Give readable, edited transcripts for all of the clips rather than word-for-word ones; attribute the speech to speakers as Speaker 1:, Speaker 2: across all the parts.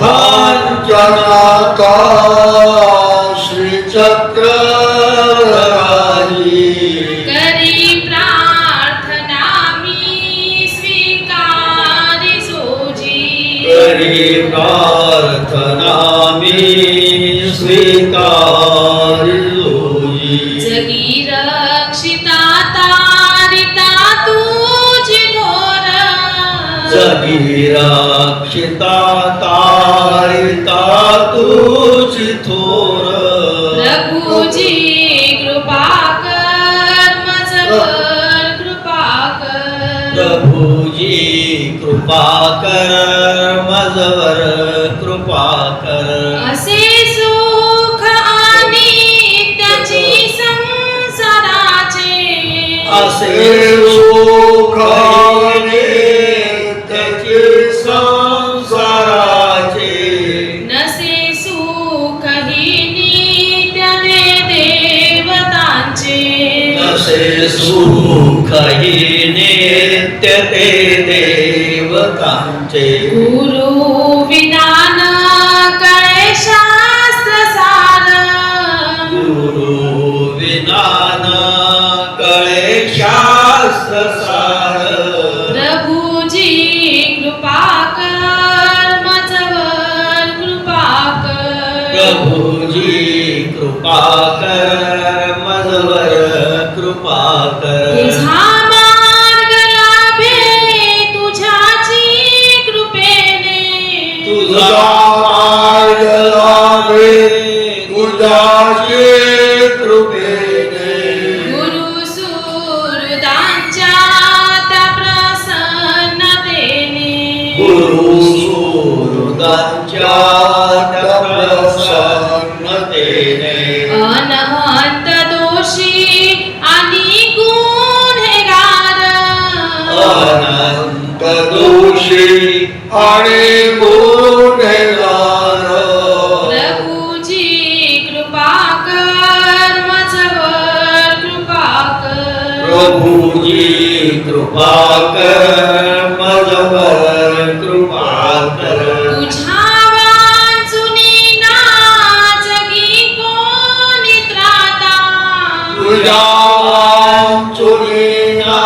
Speaker 1: कांचनाता श्रीचक्रधराजी
Speaker 2: करी प्रार्थना मी स्वीकारी सोजी
Speaker 1: करी प्रार्थना मी स्वीकारिलोजी
Speaker 2: जगी रक्षिता तारिता तुझी थोर
Speaker 1: जगी रक्षिता तारिता तुझी थोर
Speaker 2: प्रभुजी कृपा कर मजवर कृपा कर
Speaker 1: प्रभुजी कृपा कर मजवर कृपा कर
Speaker 2: असे सुख आणि त्याची संसाराचे
Speaker 1: असे सुख त्याचे संसाराचे
Speaker 2: नसे सुख ही नित्याने देवतांचे
Speaker 1: असे सुख ही नित्य ते देवतांचे
Speaker 2: गुरु विनान कळे शास्त्र सार
Speaker 1: गुरु विनान कळे शास्त्र सार
Speaker 2: प्रभुजी कृपा कर मजवर कृपा कर
Speaker 1: प्रभुजी कृपा कर मजवर कृपा कर
Speaker 2: तुझा मार्ग लाभे तुझ्याची कृपेने
Speaker 1: तुझा मार्ग लाभे तुझ्याचे कृपेने
Speaker 2: गुरु सुहृदांच्या त्या प्रसन्नतेने
Speaker 1: गुरु सुहृदांच्या त्या प्रसन्नतेने
Speaker 2: अनहंत दोषी आणि गुन्हेगार
Speaker 1: अनंत दोषी आणि गुन्हेगार
Speaker 2: प्रभुजी कृपा कर मजवर कृपा कर
Speaker 1: प्रभुजी कृपा कर मजवर कृपा कर
Speaker 2: तुझ्या वाचुनी ना जगी कोणी त्राता
Speaker 1: तुझ्या वाचुनीना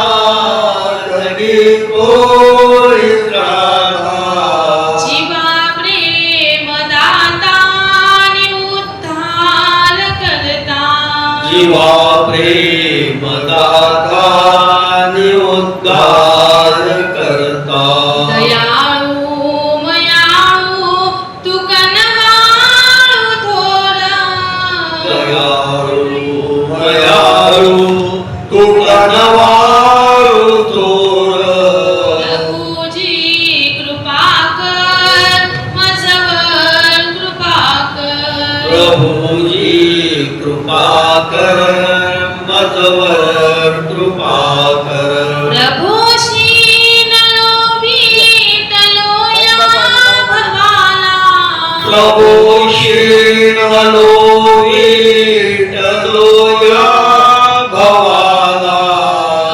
Speaker 1: जगी कोणी त्राता
Speaker 2: जीवा प्रेम दाता आणि उद्धार करता
Speaker 1: जीवा प्रेम दाता आणि उद्धार करता
Speaker 2: दयाळू मयाळू तू कनवाळू थोर
Speaker 1: दयाळू मयाळू तू कनवाळू थोर
Speaker 2: प्रभुजी कृपा कर मजवर कृपा कर
Speaker 1: प्रभुजी कृपा कर मजवर कृपा कर
Speaker 2: प्रभुशी नलो विठलो या भवाला
Speaker 1: प्रभुशीर्णलो विठलो या भवाला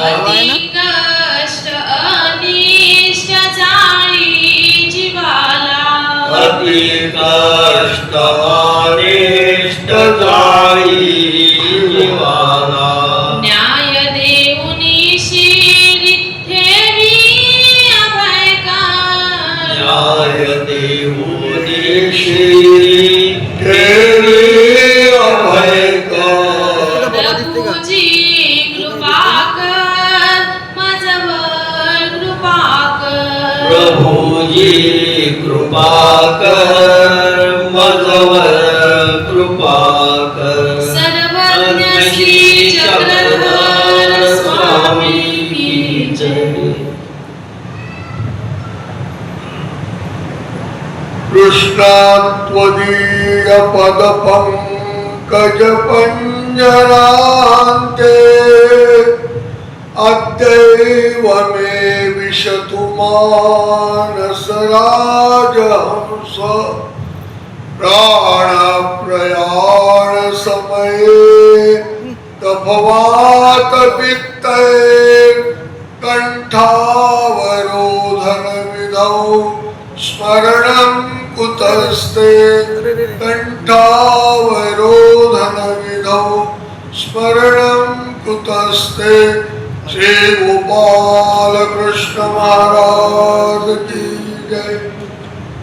Speaker 2: अधिक कष्ट अनिष्ट जाळी जीवाला
Speaker 1: अति कष्ट अनिष्ट जाळी जीवाला
Speaker 2: न्याय देऊनी शिरी ठेवी अभयकार
Speaker 1: न्याय देऊनी श्री ठेवी अभयकर
Speaker 2: प्रभुजी कृपा कर मजवर कृपा कर
Speaker 1: प्रभुजी कृपा कर मजवर कृपा कर
Speaker 2: सर्वज्ञ श्री चक्रधर स्वामी की जय
Speaker 3: कृष्णात्वदीय पदपङ्कज पञ्जरान्ते अद्यैव मे विशतु मानसराजहंस प्राणप्रयाण समये तपवात वित्तये कण्ठावरोधन विधौ स्मरणं कुतस्ते कंठावरोधनविधौ स्मरणं कुतस्ते। श्री गोपाल कृष्ण महाराज की जय।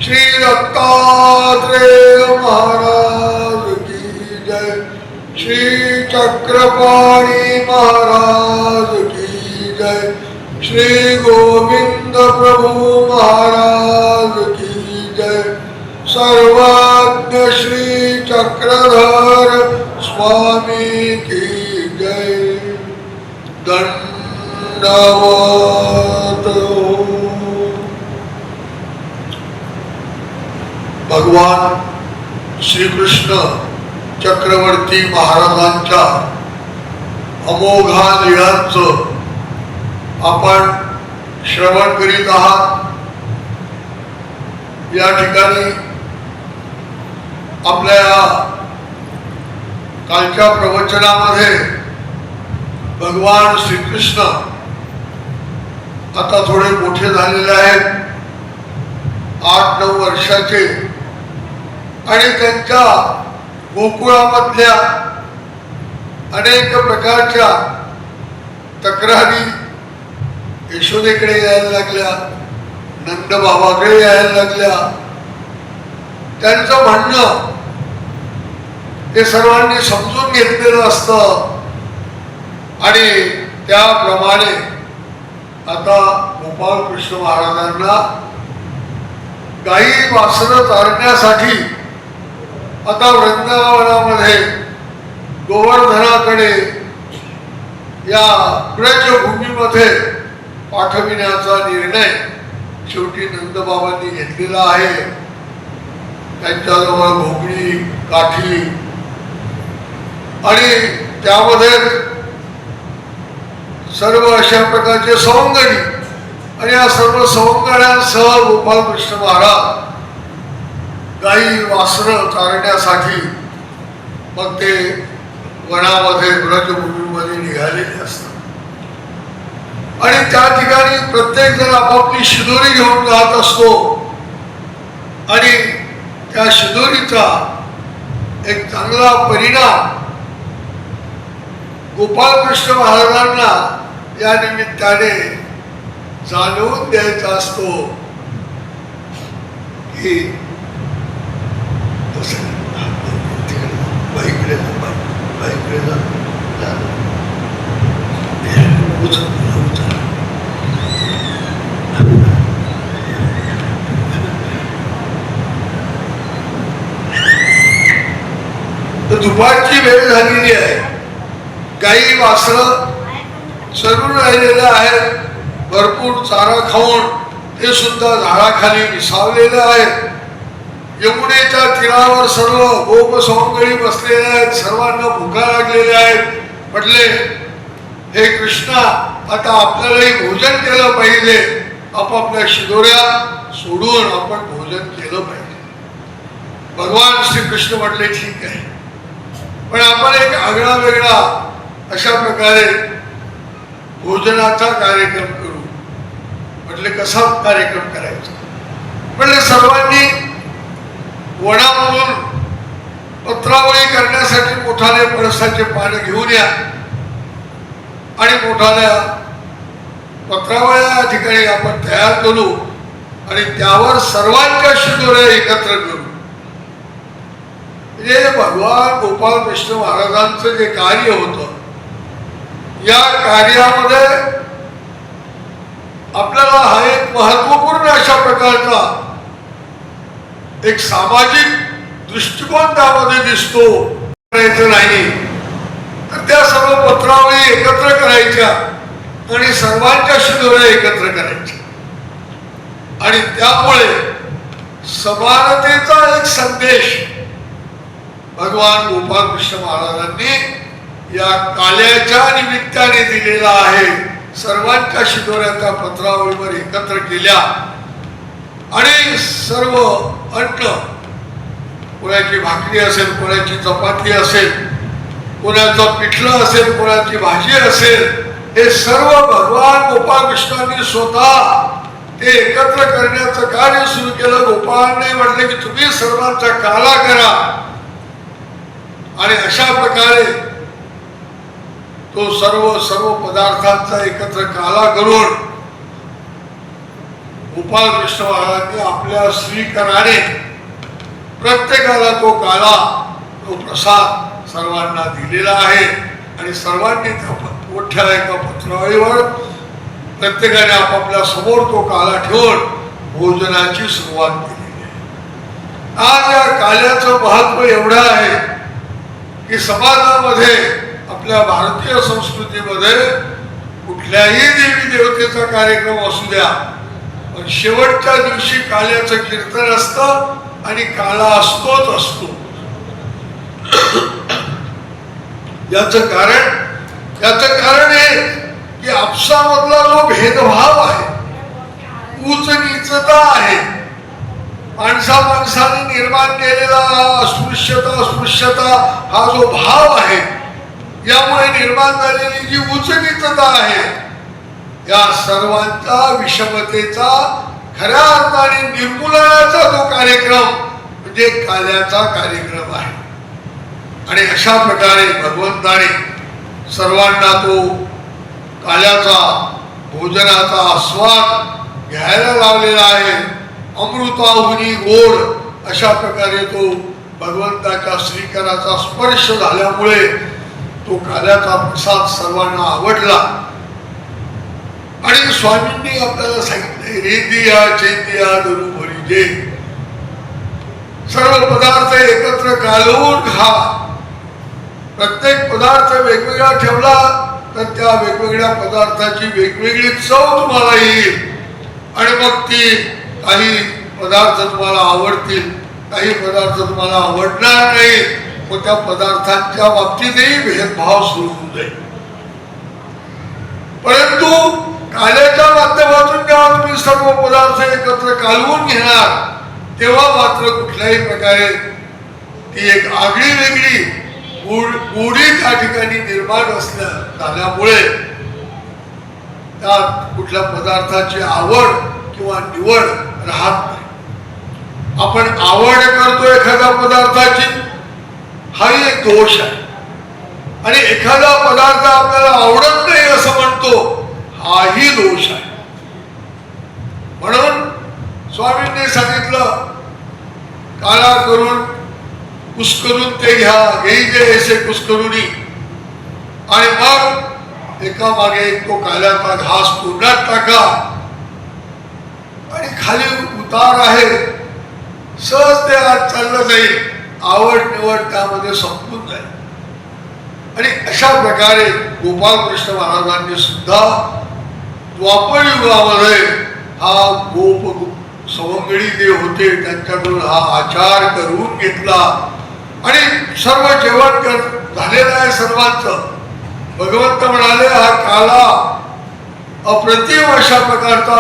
Speaker 3: श्री दत्तात्रेय महाराज की जय। श्री चक्रपाणी महाराज की जय। श्री गोविंद प्रभु महाराज की जय। सर्वज्ञ श्री चक्रधर स्वामी की जय। दंडवत। भगवान श्रीकृष्ण चक्रवर्ती महाराजांच्या अमोघा लीळांचं आपण श्रवण करीत आहात। या ठिकाणी आपल्या कालच्या प्रवचनामध्ये भगवान श्रीकृष्ण आता थोडे मोठे झालेले आहेत, 8-9 वर्षाचे, आणि त्यांच्या गोकुळामधल्या अनेक प्रकारच्या तक्रारी यशोदेकडे यायला लागल्या, नंदबाबाकडे यायला लागल्या। त्यांचं म्हणणं हे सर्वांनी समजून घेतलेलं असतं आणि त्याप्रमाणे आता गोपाळ कृष्ण महाराजांना गाई वासरं चारण्यासाठी आता वृंदावनामध्ये गोवर्धनाकडे या ब्रजभूमीमध्ये पाठविण्याचा निर्णय शेवटी नंदबाबांनी घेतलेला आहे। त्यांच्याजवळ घोगडी, काठी आणि त्यामध्ये सर्व अशा प्रकारचे सवंगडी, आणि या सर्व सवंगड्यांसह गोपाळ कृष्ण महाराज गाई वासरं चारण्यासाठी मग ते वनामध्ये ब्रजभूमीमध्ये निघालेले असतात। आणि त्या ठिकाणी प्रत्येक जण आपापली शिदोरी घेऊन जात असतो आणि त्या शिदोरीचा एक चांगला परिणाम गोपाळ कृष्ण महाराजांना या निमित्ताने जाणवून द्यायचा असतो की बाईकडे दुपारची वेळ झालेली आहे, गाई वासरं सरून राहिलेलं आहे, भरपूर चारा खाऊन ते सुद्धा झाडाखाली विसावलेलं आहे। यमुनेच्या तीरावर सर्व गोप सवंगडी बसलेले आहेत, सर्वांना भुका लागलेल्या आहेत। म्हटले, हे कृष्णा, आता आपल्यालाही भोजन केलं पाहिजे, आपापल्या शिदोऱ्या सोडून आपण भोजन केलं पाहिजे। भगवान श्रीकृष्ण म्हटले, ठीक आहे, पण आपण एक आगळा वेगळा अशा प्रकारे भोजनाचा कार्यक्रम करू। म्हटले, कसा कार्यक्रम करायचा? म्हटले, सर्वांनी वनामधून पत्रावळी करण्यासाठी मोठाले पळसाचे पान घेऊन या आणि मोठाल्या पत्रावळ्या या ठिकाणी आपण तयार करू आणि त्यावर सर्वांच्या शिदोऱ्या एकत्र करू। म्हणजे भगवान गोपाळ कृष्ण महाराजांचं जे कार्य होतं, या कार्यामध्ये आपल्याला हा एक महत्वपूर्ण अशा प्रकारचा एक सामाजिक दृष्टिकोन त्यामध्ये दिसतो। करायचं नाही तर त्या सर्व पत्रावळी एकत्र करायच्या आणि सर्वांच्या शिदोऱ्या एकत्र करायच्या, आणि त्यामुळे समानतेचा एक संदेश भगवान गोपाळ कृष्ण महाराजांनी या काल्याच्या निमित्ताने दिलेला आहे। सर्वांच्या शिदोऱ्या त्या पत्रावळीवर एकत्र केल्या आणि सर्व अन्न, कोणाची भाकरी असेल, कोणाची चपाती असेल, कोणाचं पिठलं असेल, कोणाची भाजी असेल, हे सर्व भगवान गोपाळ कृष्णांनी स्वतः ते एकत्र करण्याचं कार्य सुरू केलं। केलं. गोपाळांनी म्हटले की तुम्ही सर्वांचा काला करा आणि अशा प्रकारे तो सर्व पदार्थांचा एकत्र काला करून गोपाळ कृष्ण महाराजांनी आपल्या श्रीकराने प्रत्येकाला तो काला, तो प्रसाद सर्वांना दिलेला आहे. आणि सर्वांनी त्या मोठ्या एका पत्रावळीवर प्रत्येकाने आपापल्या समोर तो काला ठेवून भोजनाची सुरुवात केली आहे. आज या काल्याचं महत्व एवढं आहे की समाजामध्ये, आपल्या भारतीय संस्कृतीमध्ये कुठल्याही देवी देवतेचा कार्यक्रम असू द्या, पण शेवटच्या दिवशी काल्याचं कीर्तन असतं आणि काला असतोच असतो. याचं कारण हे की आपसामधला जो भेदभाव आहे, उच्च नीचता आहे, माणसाने निर्माण केलेला अस्पृश्यता हा जो भाव आहे, यामुळे निर्माण झालेली जी उच्च नीचता आहे, या सर्वांच्या विषमतेचा खऱ्या अर्थाने निर्मूलनाचा जो कार्यक्रम म्हणजे काल्याचा कार्यक्रम आहे. आणि अशा प्रकारे भगवंताने सर्वांना तो काल्याचा भोजनाचा आस्वाद घ्यायला लावलेला आहे. अमृताहुनी गोड अशा प्रकारे तो भगवंताच्या श्रीकराचा स्पर्श झाल्यामुळे तो काल्याचा प्रसाद सर्वांना आवडला. आणि स्वामींनी आपल्याला सांगितले, रेदिया चैत्या धरू भरीजे, सर्व पदार्थ एकत्र कालवून खा. प्रत्येक पदार्थ वेगवेगळा ठेवला तर त्या वेगवेगळ्या पदार्थाची वेगवेगळी चव तुम्हाला येईल. आणि मग ती काही पदार्थ तुम्हाला आवडतील, काही पदार्थ तुम्हाला आवडणार नाही. मग त्या पदार्थांच्या बाबतीतही भेदभाव सुरू होऊन जाईल. परंतु काल्याच्या माध्यमातून जेव्हा तुम्ही सर्व पदार्थ एकत्र कालवून घेणार, तेव्हा मात्र कुठल्याही प्रकारे ती एक आगळी वेगळी गोडी त्या ठिकाणी निर्माण झाल्यामुळे त्यात कुठल्या पदार्थाची आवड किंवा निवड राहत नाही. आपण आवड करतो एखाद्या पदार्थाची, हाही एक दोष आहे. आणि एखादा पदार्थ आपल्याला आवडत नाही असं म्हणतो, हाही दोष आहे. म्हणून स्वामींनी सांगितलं, काळा करून कुस्करून ते घ्या, घ्यायचे ऐसे कुस्करुनी. आणि मग एकामागे एक तो काल्याचा घास तोंडात टाका आणि खाली उतार आहे, सहज ते आज चाललं जाईल. आवड निवड त्यामध्ये संपून जाईल. आणि अशा प्रकारे गोपाळ कृष्ण महाराजांनी सुद्धा द्वापर युगामध्ये हा गोप सवंगडी जे होते त्यांच्याकडून हा आचार करून घेतला. आणि सर्व जेवण झालेलं आहे सर्वांचं. भगवंत म्हणाले, हा काला अप्रतिम अशा प्रकारचा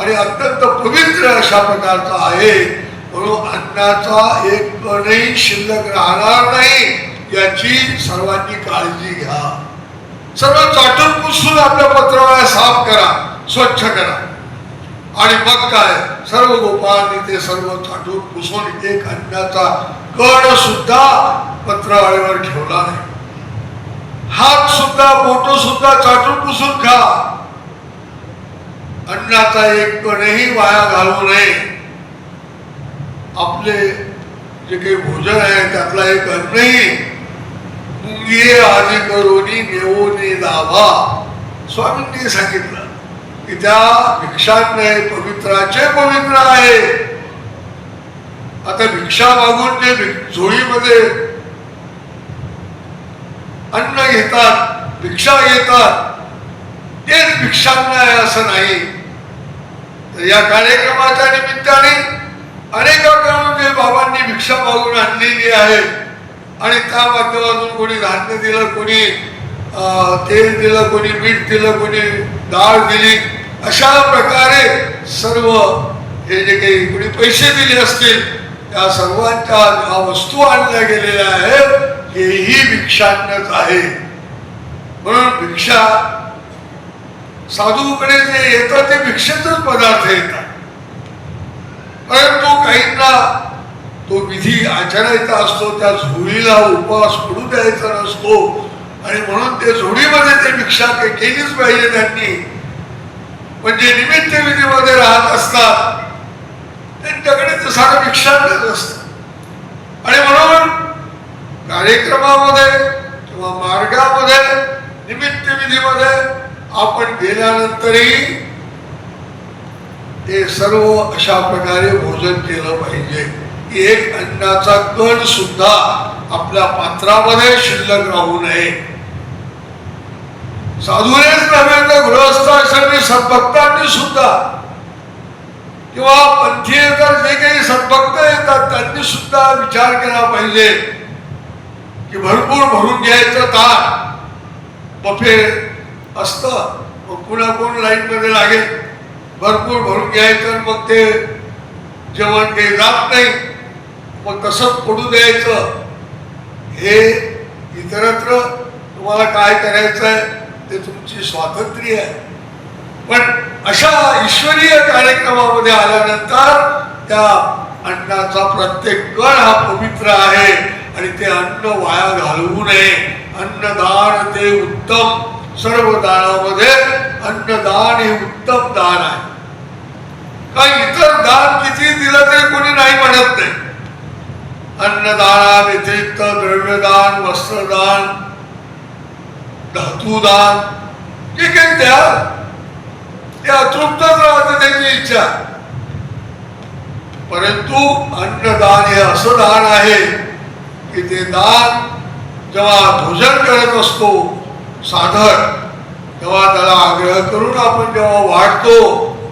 Speaker 3: आणि अत्यंत पवित्र अशा प्रकारचा आहे, म्हणून अन्नाचा एक कणही शिल्लक राहणार नाही याची सर्वांनी काळजी घ्या. सर्व चाटून पुसून आपल्या पत्रावळ्या साफ करा, स्वच्छ करा. आणि मग काय, सर्व गोपाळांनी ते सर्व चाटून पुसून एक अन्नाचा कण सुद्धा पत्रावळीवर ठेवला नाही. हात सुद्धा, बोट सुद्धा चाटून पुसून खा. अन्नाचा एक कणही वाया घालू नये. आपले जे काही भोजन आहे त्यातला एक अन्नही मुंगिये आधी करोनी नेवोनी लाभा. स्वामींनी सांगितलं की त्या भिक्षांनी पवित्राचे पवित्र आहे. आता भिक्षा मागून जे झोळीमध्ये अन्न घेतात, भिक्षा घेतात, तेच भिक्षांना आहे असं नाही. तर या कार्यक्रमाच्या निमित्ताने अनेकांकडून जे बाबांनी भिक्षा मागून आणलेली आहे आणि त्या माध्यमातून कोणी धान्य दिलं, कोणी तेल दिलं, कोणी मीठ दिलं, कोणी डाळ दिली, अशा प्रकारे सर्व हे जे काही कोणी पैसे दिले असतील त्या सर्वांच्या ज्या वस्तू आणल्या गेलेल्या आहेत हेही भिक्षान्नच आहे. म्हणून भिक्षा साधूकडे जे येतात ते भिक्षेचेच पदार्थ येतात. परंतु विधी आचरायचा असतो, त्या झोळीला उपवास पडू द्यायचा नसतो. आणि म्हणून ते झोळीमध्ये ते भिक्षा केलीच पाहिजे त्यांनी. म्हणजे निमित्त विधीमध्ये राहत असतात त्यांच्याकडे ते सारं भिक्षाटच असतं. आणि म्हणून कार्यक्रमामध्ये किंवा मार्गामध्ये निमित्त विधीमध्ये आपण गेल्यानंतरही ते सर्व अशा प्रकारे भोजन केलं पाहिजे की एक अन्नाचा कण सुद्धा आपल्या पात्रामध्ये शिल्लक राहू नये. साधूनेच नव्हे तर गृहस्थाश्रमी सद्भक्तांनी सुद्धा किंवा पंथीय तर जे काही सद्भक्त येतात त्यांनी सुद्धा विचार केला पाहिजे की भरपूर भरून घ्यायचं ताट बफे असतं, मग पुन्हा कोण लाईन मध्ये लागेल, भरपूर भरून घ्यायचं मग ते जेवण काही जात नाही, मग तसंच पडू द्यायचं. हे इतरत्र तुम्हाला काय करायचं आहे ते तुमची स्वातंत्र्य आहे. पण अशा ईश्वरीय कार्यक्रमामध्ये आल्यानंतर त्या अन्नाचा प्रत्येक कण हा पवित्र आहे आणि ते अन्न वाया घालवू नये. अन्नदान ते उत्तम, सर्व दानामध्ये अन्नदान हे उत्तम दान आहे. काही इतर दान किती दिलं तरी कोणी नाही म्हणत नाही. अन्नदाना व्यतिरिक्त द्रव्यदान, वस्त्रदान, धातुदान जे काही द्या ते अतृप्तच राहते त्याची इच्छा. परंतु अन्नदान हे असं दान आहे की ते दान जेव्हा भोजन करत असतो साधक तेव्हा त्याला आग्रह करून आपण जेव्हा वाढतो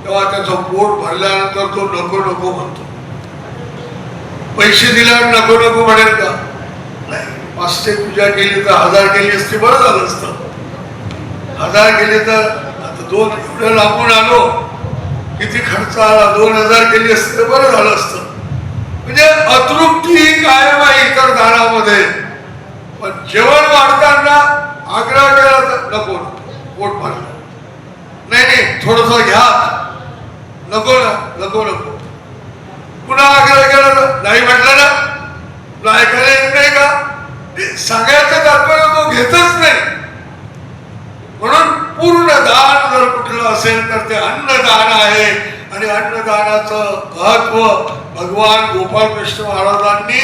Speaker 3: तेव्हा त्याचं पोट भरल्यानंतर तो नको नको म्हणतो. पैसे दिल्यावर नको नको म्हणेल का? नाही. 500 पूजा केली तर 1000 केली असती बरं झालं असतं. 1000 केली तर आता 2 एवढं लांबून आलो किती खर्च आला, 2000 केली असती तर बरं झालं असतं. म्हणजे अतृप्ती कायम आहे इतर दानामध्ये. पण जेवण वाढताना आग्रह केला तर नको, पोट भरलं नाही नाही थोडस घ्या, नको ना नको नको. पुन्हा आग्रह केला तर नाही म्हटलं ना, तुला ऐकायला येत नाही का? सांगायचं तात्पर्य तो घेतच नाही. म्हणून पूर्ण दान जर कुठलं असेल तर ते अन्नदान आहे. आणि अन्नदानाचं महत्व भगवान गोपाळकृष्ण महाराजांनी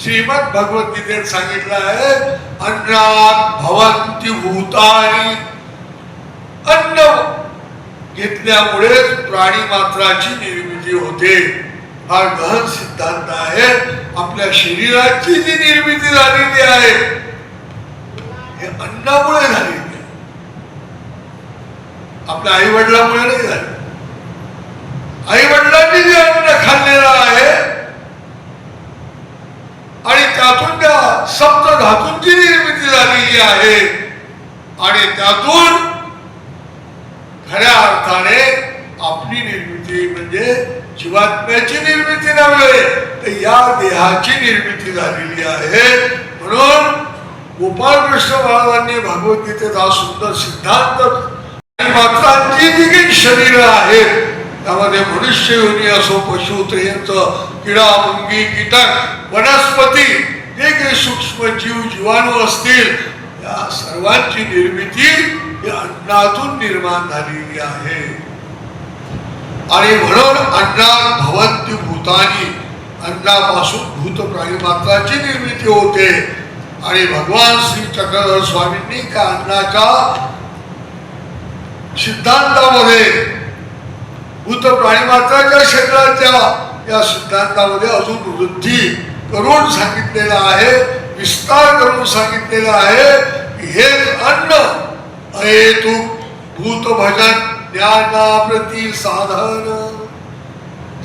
Speaker 3: श्रीमद भगवद्गीतेत सांगितलं आहे. अन्नात भवन्ति भूतानि. अन्न घेतल्यामुळेच प्राणी मात्राची निर्मिती होते. हा गहन सिद्धांत आहे. आपल्या शरीराची जी निर्मिती झालेली आहे हे अन्नामुळे झालेली आहे, आपल्या आई वडिलांमुळे नाही झाली. आई वडिलांनी जे अन्न खाल्लेलं आहे आणि त्यातून त्या सप्त धातूंची निर्मिती झालेली आहे आणि त्यातून खऱ्या अर्थाने आपली निर्मिती म्हणजे जीवात्म्याची निर्मिती नव्हे तर या देहाची निर्मिती झालेली आहे. म्हणून गोपाळकृष्ण महाराजांनी भगवद्गीतेत हा सुंदर सिद्धांत मात्रांची जी काही शरीर आहेत त्यामध्ये मनुष्य योनी असो, पशु, त्रयंच, किडा, मुंगी, कीटक, वनस्पती जे काही सूक्ष्म जीव जीवाणू असतील या सर्वांची निर्मिती ही अन्नातून निर्माण झालेली आहे. आणि म्हणून अन्नात भवन्ति भूतानि, अन्नापासून भूत प्राणी मात्राची निर्मिती होते. आणि भगवान श्री चक्रधर स्वामींनी त्या अन्नाच्या सिद्धांतामध्ये भूत प्राणी मात्राच्या क्षेत्राच्या या सिद्धांतामध्ये अजून वृद्धी करून सांगितलेलं आहे, विस्तार करून सांगितलेलं आहे की हे अन्न अहेतुक भूत भजन ज्ञानाप्रती साधन.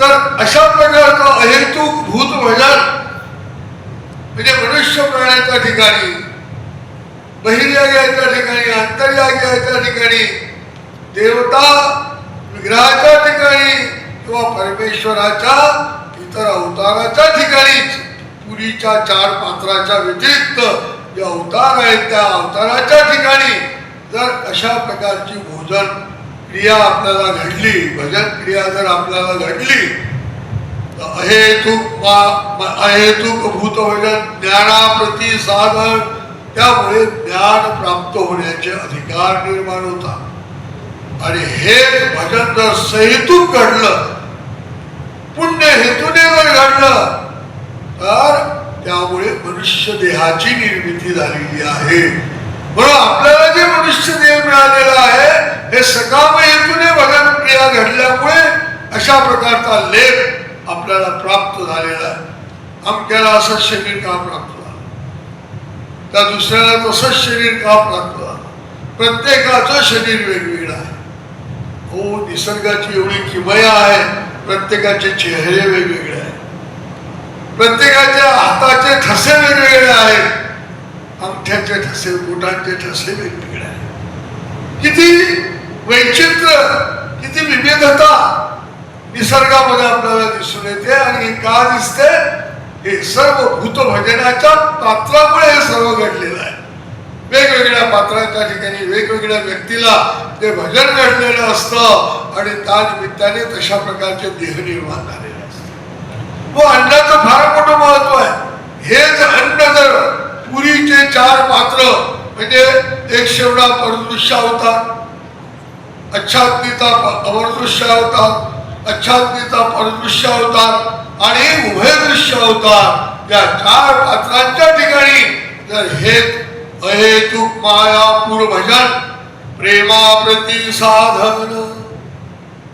Speaker 3: तर अशा प्रकारचं अहेतुक भूत भजन म्हणजे मनुष्य प्राण्याच्या ठिकाणी, बहिर्याच्या ठिकाणी, अंतर्याच्या ठिकाणी, देवता विग्रहाच्या ठिकाणी किंवा परमेश्वराच्या इतर अवताराच्या ठिकाणीच पुरीच्या 4 पात्राच्या व्यतिरिक्त जे अवतार आहेत त्या अवताराच्या ठिकाणी जर अशा प्रकारची भोजन क्रिया आपल्याला घडली, भजन क्रिया जर आपल्याला घडली अहेतुक भूतभजन ज्ञानाप्रती साधन, त्यामुळे ज्ञान प्राप्त होण्याचे अधिकार निर्माण होतात. आणि हे भजन जर सहेतुक घडलं, पुण्य हेतूने जर घडलं, तर त्यामुळे मनुष्य देहाची निर्मिती झालेली आहे. म्हणून आपल्याला जे मनुष्य देह मिळालेला आहे, हे सकाम हेतूने भजन क्रिया घडल्यामुळे अशा प्रकारचा लेप आपल्याला प्राप्त झालेला आहे. अमक्याला असं शरीर का प्राप्त झालं, त्या दुसऱ्याला तसंच शरीर का प्राप्त झालं. प्रत्येकाचं शरीर वेगवेगळं आहे. हो, निसर्गाची एवढी किमया आहे, प्रत्येकाचे चेहरे वेगवेगळे आहेत, प्रत्येकाच्या हाताचे ठसे वेगवेगळे आहेत, अंगठ्याचे ठसे, बोटांचे ठसे वेगवेगळे आहेत. किती वैचित्र्य, किती विविधता निसर्गामध्ये आपल्याला दिसून येते. आणि का दिसते? हे सर्व भूतभजनाच्या पात्रामुळे हे सर्व घडलेलं आहे. वेगवेगळ्या पात्राच्या ठिकाणी वेगवेगळ्या व्यक्तीला ते भजन घडलेलं असतं आणि त्या निमित्ताने तशा प्रकारचे देह निर्माण झालेले असतात. व अन्नाचं फार मोठं महत्व आहे. हेच अन्न जर पुरीचे 4 पात्र म्हणजे एक शेवडा परदृश्य अवतार, अच्छादनीचा अमरदृश्य अवतार, अच्छादनीचा परदृश्य अवतार आणि उभयदृश्य अवतार, या 4 पात्रांच्या ठिकाणी जर हे अहेतुक मायापूर भजन प्रेमाप्रती साधन,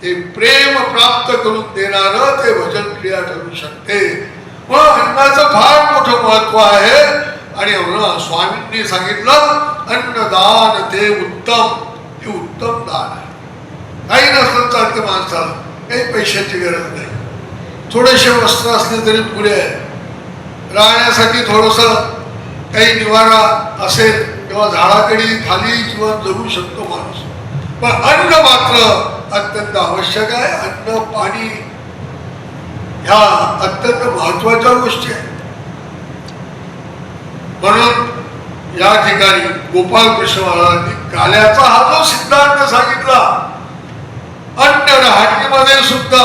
Speaker 3: ते प्रेम प्राप्त करून देणारं ते भजन क्रिया ठरू शकते. मग अन्नाचं फार मोठं महत्व आहे. आणि स्वामींनी सांगितलं अन्नदान ते उत्तम, हे उत्तम दान आहे. काही नसलं चालते माणसाला, काही पैशाची गरज नाही, थोडेसे वस्त्र असले तरी पुरे आहे, राहण्यासाठी थोडस काही निवारा असेल किंवा झाडाकडे खाली किंवा जगू शकतो माणूस. पण अन्न मात्र अत्यंत आवश्यक आहे. अन्न पाणी ह्या अत्यंत महत्वाच्या गोष्टी आहेत. म्हणून या ठिकाणी गोपाल कृष्ण महाराजांनी काल्याचा हा जो सिद्धांत सांगितला, अन्न राहणीमध्ये सुद्धा,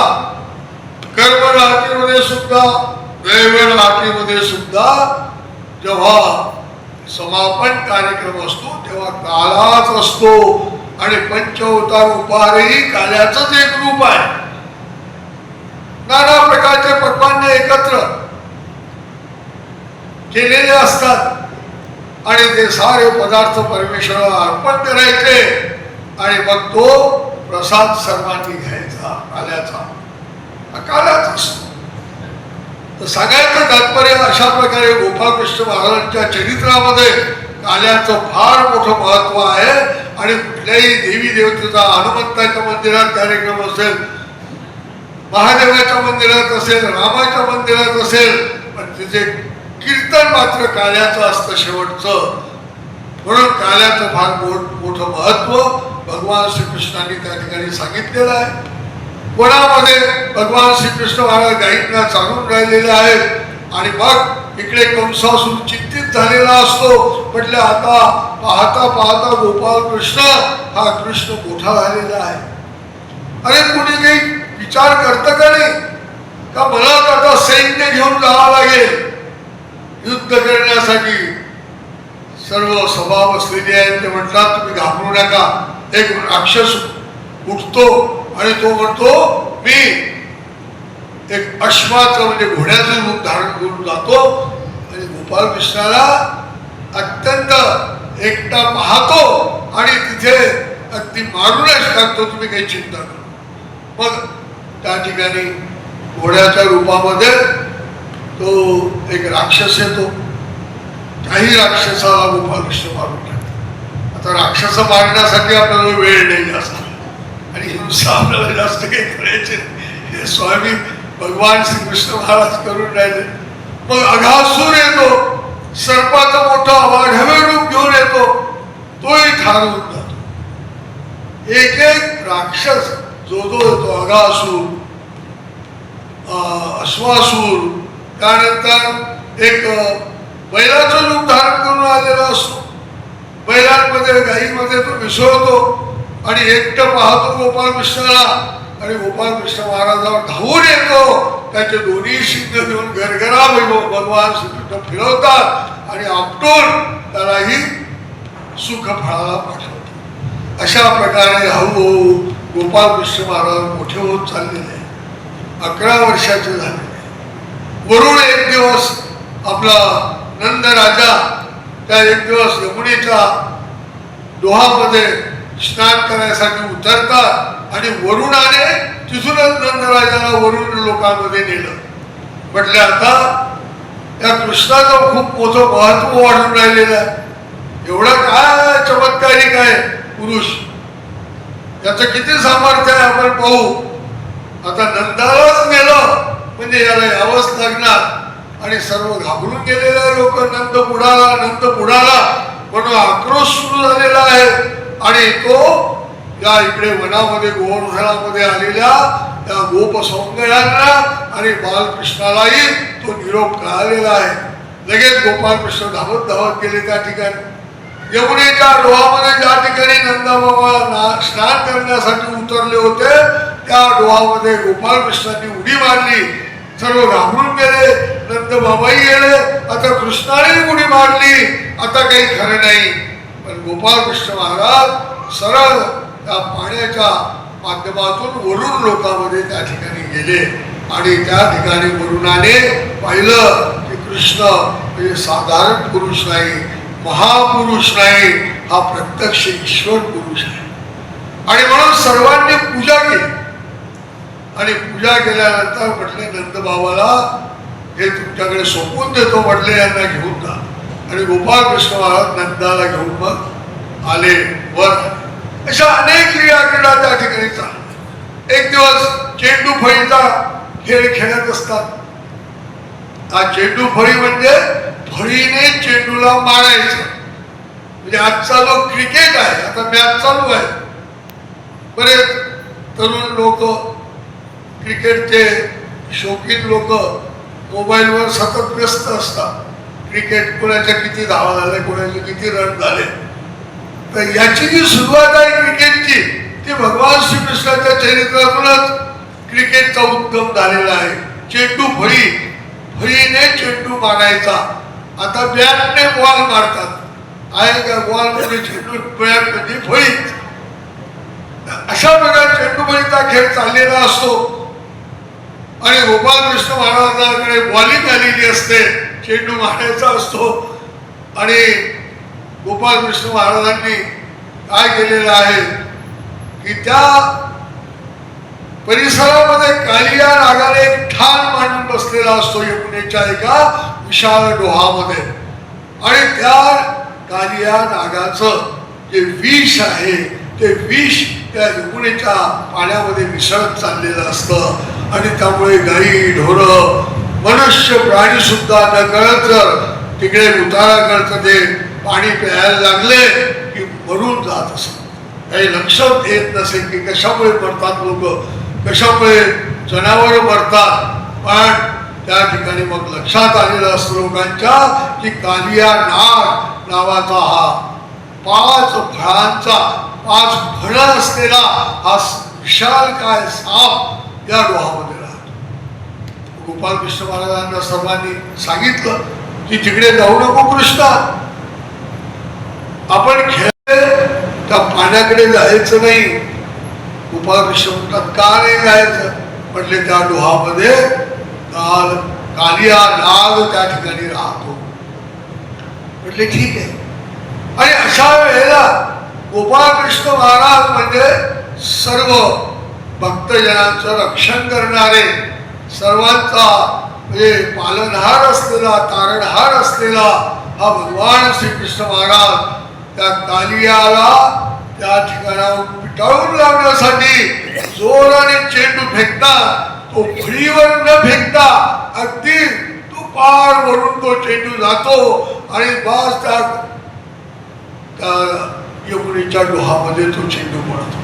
Speaker 3: कर्म राहणीमध्ये सुद्धा, दैव राहणीमध्ये सुद्धा जेव्हा समापन कार्यक्रम असतो तेव्हा कालाच असतो. आणि पंचअवतार उपारही काल्याचंच एक रूप आहे. नाना प्रकारचे पक्वान्य एकत्र केलेले असतात आणि ते सारे पदार्थ परमेश्वराला अर्पण करायचे आणि मग तो प्रसाद सर्वांनी घ्यायचा. काल्याचा असतो. तर सांगायचं तात्पर्य अशा प्रकारे गोपाळकृष्ण महाराजांच्या चरित्रामध्ये काल्याचं फार मोठं महत्व आहे. आणि कुठल्याही देवी देवतेचा हनुमंताच्या मंदिरात कार्यक्रम असेल, महादेवाच्या मंदिरात असेल, रामाच्या मंदिरात असेल, पण तिथे कीर्तन मात्र काल्याचं असतं शेवटचं. म्हणून काल्याचं फार मोठं महत्व भगवान श्रीकृष्णांनी त्या ठिकाणी सांगितलेलं आहे. वनामध्ये भगवान श्रीकृष्ण महाराज गायींना चालून राहिलेले आहेत आणि मग इकडे कंसासूर चिंतित झालेला असतो. म्हटले आता पाहता पाहता गोपाल कृष्ण हा कृष्ण मोठा झालेला आहे. अरे कुणी काही विचार करतं का नाही का मला आता सैन्य घेऊन जावं लागेल युद्ध करण्यासाठी. सर्व सभा बसलेली आहेत. ते म्हणतात तुम्ही घाबरू नका. एक राक्षस उठतो आणि तो म्हणतो मी एक अश्वाचं म्हणजे घोड्याचं रूप धारण करून जातो. आणि गोपाल कृष्णाला अत्यंत एकटा पाहतो आणि तिथे अगदी मारूनच टाकतो. तुम्ही काही चिंता करा. मग त्या ठिकाणी घोड्याच्या रूपामध्ये तो एक राक्षस येतो. काही राक्षसाला गोपाल कृष्ण मारून टाकतो. आता राक्षस मारण्यासाठी आपल्याला वेळ नाही जास्त आणि हिंसा आपल्याला जास्त काही करायचे. हे स्वामी भगवान श्रीकृष्ण महाराज करून राहिले. मग अघासूर येतो, सर्पाचं मोठं अवाढव्य रूप घेऊन येतो, तोही ठार होऊन जातो. एक एक राक्षस जो येतो, अघासूर, अश्वासूर, त्यानंतर एक बैलाचं रूप धारण करून आलेला असतो. बैलांमध्ये गाईमध्ये तो मिसळतो आणि एकटं पाहतो गोपाल कृष्णाला आणि गोपाल कृष्ण महाराजावर धावून येतो. त्याचे दोन्ही शिंग घेऊन घरघरा भगवान श्रीकृष्ण फिरवतात आणि आपटून त्यालाही सुख फळाला पाठवतात. अशा प्रकारे हळूहळू गोपाळ कृष्ण महाराज मोठे होत चाललेले, 11 वर्षाचे झालेले. वरून एक दिवस आपला नंद राजा त्या एक दिवस यमुनेच्या डोहामध्ये स्नान करण्यासाठी उतरतात आणि वरुणाने तिथूनच नंदराजाला वरुण लोकांमध्ये नेलं. म्हटले आता या कृष्णाचं खूप मोठं महत्व वाढून राहिलेलं आहे. एवढा काय चमत्कारिक आहे पुरुष, याचं किती सामर्थ्य आहे आपण पाहू. आता नंदालाच नेलं म्हणजे याला यावंच लागणार. आणि सर्व घाबरून गेलेले लोक नंद बुडाला म्हणून आक्रोश सुरू झालेला आहे. आणि तो या इकडे वनामध्ये गोवर्धनामध्ये आलेल्या त्या गोप सौंदर्यांना आणि बालकृष्णालाही तो निरोप कळालेला आहे. लगेच गोपालकृष्ण धावत गेले त्या ठिकाणी. यमुनेच्या डोहामध्ये ज्या ठिकाणी नंदाबाबा स्नान करण्यासाठी उतरले होते त्या डोहामध्ये गोपालकृष्णांनी उडी मारली. सर्व घाबरून गेले. नंद बाबाही गेले. आता कृष्णाने उडी मारली. आता काही खरं नाही. पण गोपालकृष्ण महाराज सरळ त्या पाण्याच्या माध्यमातून वरुण लोकांमध्ये त्या ठिकाणी गेले. आणि त्या ठिकाणी वरुणाने पाहिलं की कृष्ण म्हणजे साधारण पुरुष नाही, महापुरुष नाही, हा प्रत्यक्ष ईश्वर पुरुष आहे. आणि म्हणून सर्वांनी पूजा केली. आणि पूजा केल्यानंतर म्हटले नंद बाबाला हे तुमच्याकडे सोपवून देतो म्हटले, यांना घेऊन जा. आणि गोपालकृष्ण महाराज नंदाला घेऊन मग आले वर. अशा अनेक क्रीडा त्या ठिकाणी चालल्या. एक दिवस चेंडू फळीचा खेळ खेळत असतात. हा चेंडू फळी म्हणजे फळीने चेंडूला मारायचं. म्हणजे आजचा जो क्रिकेट आहे, आता मॅच चालू आहे. बरेच तरुण लोक, क्रिकेटचे शौकीन लोक मोबाईलवर सतत व्यस्त असतात. क्रिकेट कोणाच्या किती धावा झाल्या, कोणाचे किती रन झाले. तर याची जी सुरुवात आहे क्रिकेटची, ती भगवान श्रीकृष्णाच्या चरित्रातूनच क्रिकेटचा उद्गम झालेला आहे. चेंडू फळीने चेंडू मारायचा. आता बॅटने बॉल मारतात. आहे का बॉल म्हणजे चेंडू, बॅट म्हणजे फळी. अशा प्रकारे चेंडू फळीचा खेळ चाललेला असतो. आणि गोपालकृष्ण महाराजांकडे बॉलिंग आलेली असते, चेंडू मारायचा असतो. आणि गोपालकृष्ण महाराजांनी काय केलेलं आहे की त्या परिसरामध्ये कालिया नागाने एक ठाण मांडून बसलेला असतो यमुनेच्या एका विशाल डोहामध्ये. आणि त्या कालिया नागाचं जे विष आहे ते विष त्या यमुनेच्या पाण्यामध्ये मिसळत चाललेलं असतं. आणि त्यामुळे गाई ढोरं मनुष्य प्राणी सुद्धा न कळत जर तिकडे उताराकडचं ते पाणी प्यायला लागले की मरून जात असत. काही लक्षात येत नसेल की कशामुळे मरतात लोक, कशामुळे जनावर मरतात. पण त्या ठिकाणी मग लक्षात आलेलं असतं लोकांच्या की कालिया नाग नावाचा हा 5 फळांचा 5 फळं असलेला हा विशाल काय साप या डोहामध्ये राहतो. गोपालकृष्ण महाराजांना सर्वांनी सांगितलं की तिकडे जाऊ नको कृष्णा, आपण खेळ त्या पाण्याकडे जायचं नाही. गोपालकृष्ण म्हणतात का नाही जायचं. म्हटले त्या डोहामध्ये कालिया नाग त्या ठिकाणी राहतो. म्हटले ठीक आहे. आणि अशा वेळेला गोपालकृष्ण महाराज म्हणजे सर्व भक्तजनांचं रक्षण करणारे, सर्वांचा म्हणजे पालनहार असलेला, तारणहार असलेला हा भगवान श्रीकृष्ण महाराज त्या कालियाला त्या ठिकाणावर पिटाळून लावण्यासाठी जोराने चेंडू फेकतात. तो फळीवर न फेकता अगदी तो पार वरून तो चेंडू जातो आणि बस त्या यमुनेच्या डोहामध्ये तो चेंडू पडतो.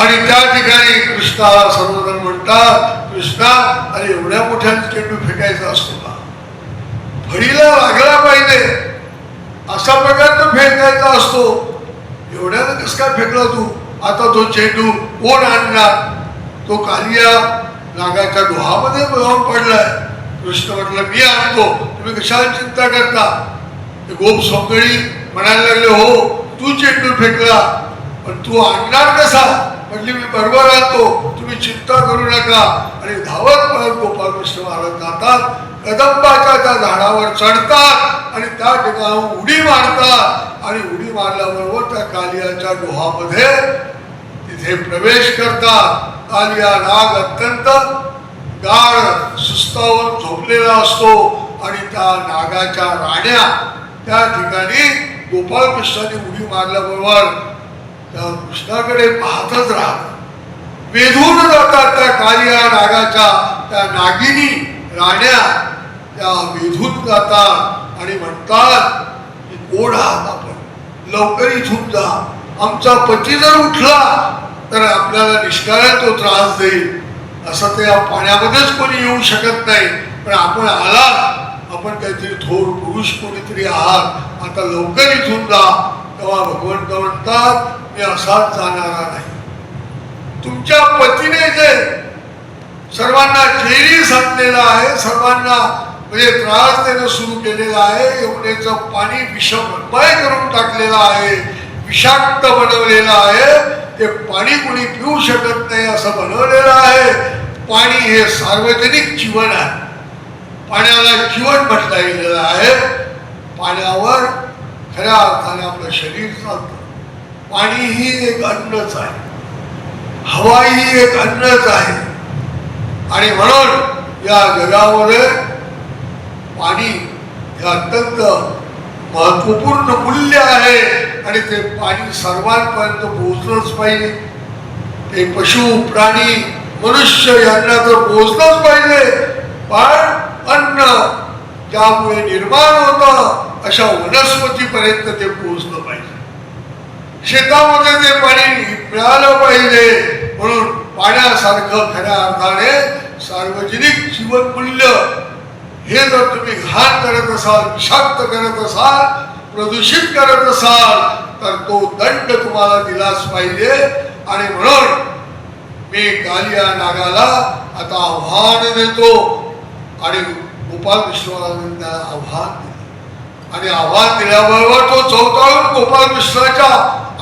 Speaker 3: आणि त्या ठिकाणी कृष्णाला सर्वजण म्हणतात, कृष्णा अरे एवढ्या मोठ्या चेंडू फेकायचा असतो का? फळीला लागला पाहिजे अशा प्रकारचा फेकायचा असतो. एवढ्यानं कसं काय फेकला तू? आता तो चेंडू कोण आणणार? तो कालिया नागाच्या डोहामध्ये जाऊन पडलाय. कृष्ण म्हटलं मी आणतो, तुम्ही कशाला चिंता करता. ते गोप सौंदर्य म्हणायला लागले हो तू चेंडू फेकला पण तू आणणार कसा. म्हटली मी बरोबर आणतो, तुम्ही चिंता करू नका. आणि धावत पळत गोपाळकृष्ण महाराज जातात, कदंबाच्या त्या झाडावर चढतात आणि त्या ठिकाणी उडी मारतात. आणि उडी मारल्याबरोबर त्या कालियाच्या डोहामध्ये तिथे प्रवेश करतात. कालिया नाग अत्यंत गाढ सुस्तावून झोपलेला असतो आणि त्या नागाच्या राण्या त्या ठिकाणी गोपाळकृष्णाने उडी मारल्याबरोबर त्या कृष्णाकडे पाहतच राहतात, वेधून जातात. त्या कालिया नागाच्या त्या नागिनी राण्या त्या वेधून जातात आणि म्हणतात की कोण आहात आपण, लवकर इथून जा. आमचा पती जर उठला तर आपल्याला निष्कारण तो त्रास देईल. असं ते या पाण्यामध्येच कोणी येऊ शकत नाही, पण आपण आला, आपण काहीतरी थोर पुरुष कोणीतरी आहात, आता लवकर इथून जा. तेव्हा भगवंत म्हणतात मी असाच जाणारा नाही. तुमच्या पतीने जे सर्वांना जेरी सांगलेलं आहे, सर्वांना म्हणजे त्रास देणं सुरू केलेलं आहे, यमुनेचं पाणी विषमय करून टाकलेलं आहे, विषाक्त बनवलेलं आहे. ते पाणी कुणी पिऊ शकत नाही असं बनवलेलं आहे. पाणी हे सार्वजनिक जीवन आहे, पाण्याला जीवन म्हटलं गेलेलं आहे. पाण्यावर खऱ्या अर्थाने आपलं शरीर चालतं. पाणी ही एक अन्नच आहे, हवा ही एक अन्नच आहे. आणि म्हणून या जगामध्ये पाणी हे अत्यंत महत्वपूर्ण मूल्य आहे आणि ते पाणी सर्वांपर्यंत पोहोचलंच पाहिजे. ते पशु प्राणी मनुष्य यांना तर पोहोचलंच पाहिजे, पण अन्न ज्यामुळे निर्माण होतं अशा वनस्पतीपर्यंत ते पोहोचलं पाहिजे. शेतामध्ये ते पाणी मिळालं पाहिजे. म्हणून पाण्यासारखं खऱ्या अर्थाने सार्वजनिक जीवन मूल्य हे जर तुम्ही घाण करत असाल, विषाक्त करत असाल, प्रदूषित करत असाल तर तो दंड तुम्हाला दिलाच पाहिजे. आणि म्हणून मी कालिया नागाला आता आव्हान देतो. आणि गोपाळकृष्णाला आव्हान दिलं आणि आव्हान दिल्याबरोबर तो चौकाळून गोपाळकृष्णाच्या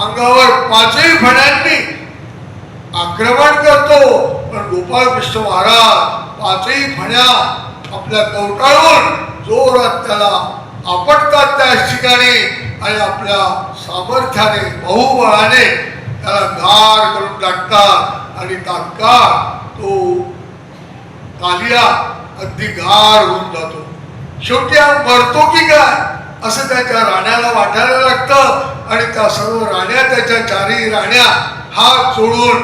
Speaker 3: अंगावर 5ही फण्यांनी आक्रमण करतो. पण गोपाळकृष्ण महाराज 5ही फण्या आपल्या कवटाळून जोरात त्याला आपटतात त्या ठिकाणी आणि आपल्या सामर्थ्याने बहुबळाने त्याला गार करून टाकतात आणि तात्काळ तो कालिया अगदी गार होऊन जातो. शेवटी हा मरतो की काय असं त्याच्या राण्याला वाटायला लागतं आणि त्या सर्व राण्या त्याच्या 4ही राण्या हात जोडून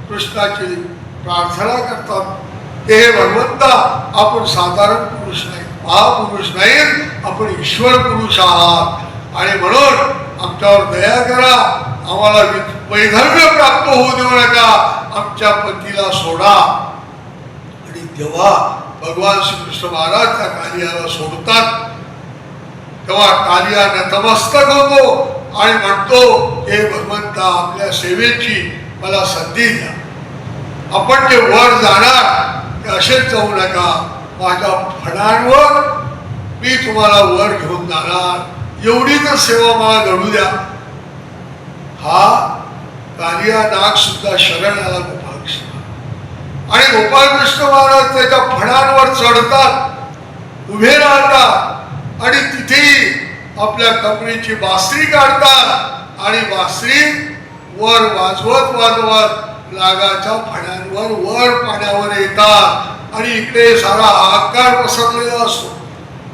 Speaker 3: कृष्णाची प्रार्थना करतात. हे भगवंता आपण साधारण पुरुष नाही, महापुरुष नाही, आपण ईश्वर पुरुष आहात आणि म्हणून आमच्यावर दया करा, आम्हाला वैधव्य प्राप्त होऊ देऊ नका, आमच्या पतीला सोडा. आणि तेव्हा भगवान श्रीकृष्ण महाराज त्या कालियाला सोडतात. तेव्हा कालिया नतमस्तक होतो आणि म्हणतो हे भगवंता आपल्या सेवेची मला संधी द्या. आपण जे वर जाणार ते असेच जाऊ नका, माझ्या फणांवर मी तुम्हाला वर घेऊन जाणार, एवढी तर सेवा मला घडू द्या. हा कालिया नाग सुद्धा शरण आला गोपाळकृष्ण आणि गोपाळकृष्ण महाराज त्याच्या फणांवर चढतात, उभे राहतात आणि तिथे आपल्या कमरेची बासरी काढतात आणि बासरी वर वाजवत वाजवत नागाच्या फण्यांवर वर पाण्यावर येतात आणि इकडे सारा हाहाकार पसरलेला असतो.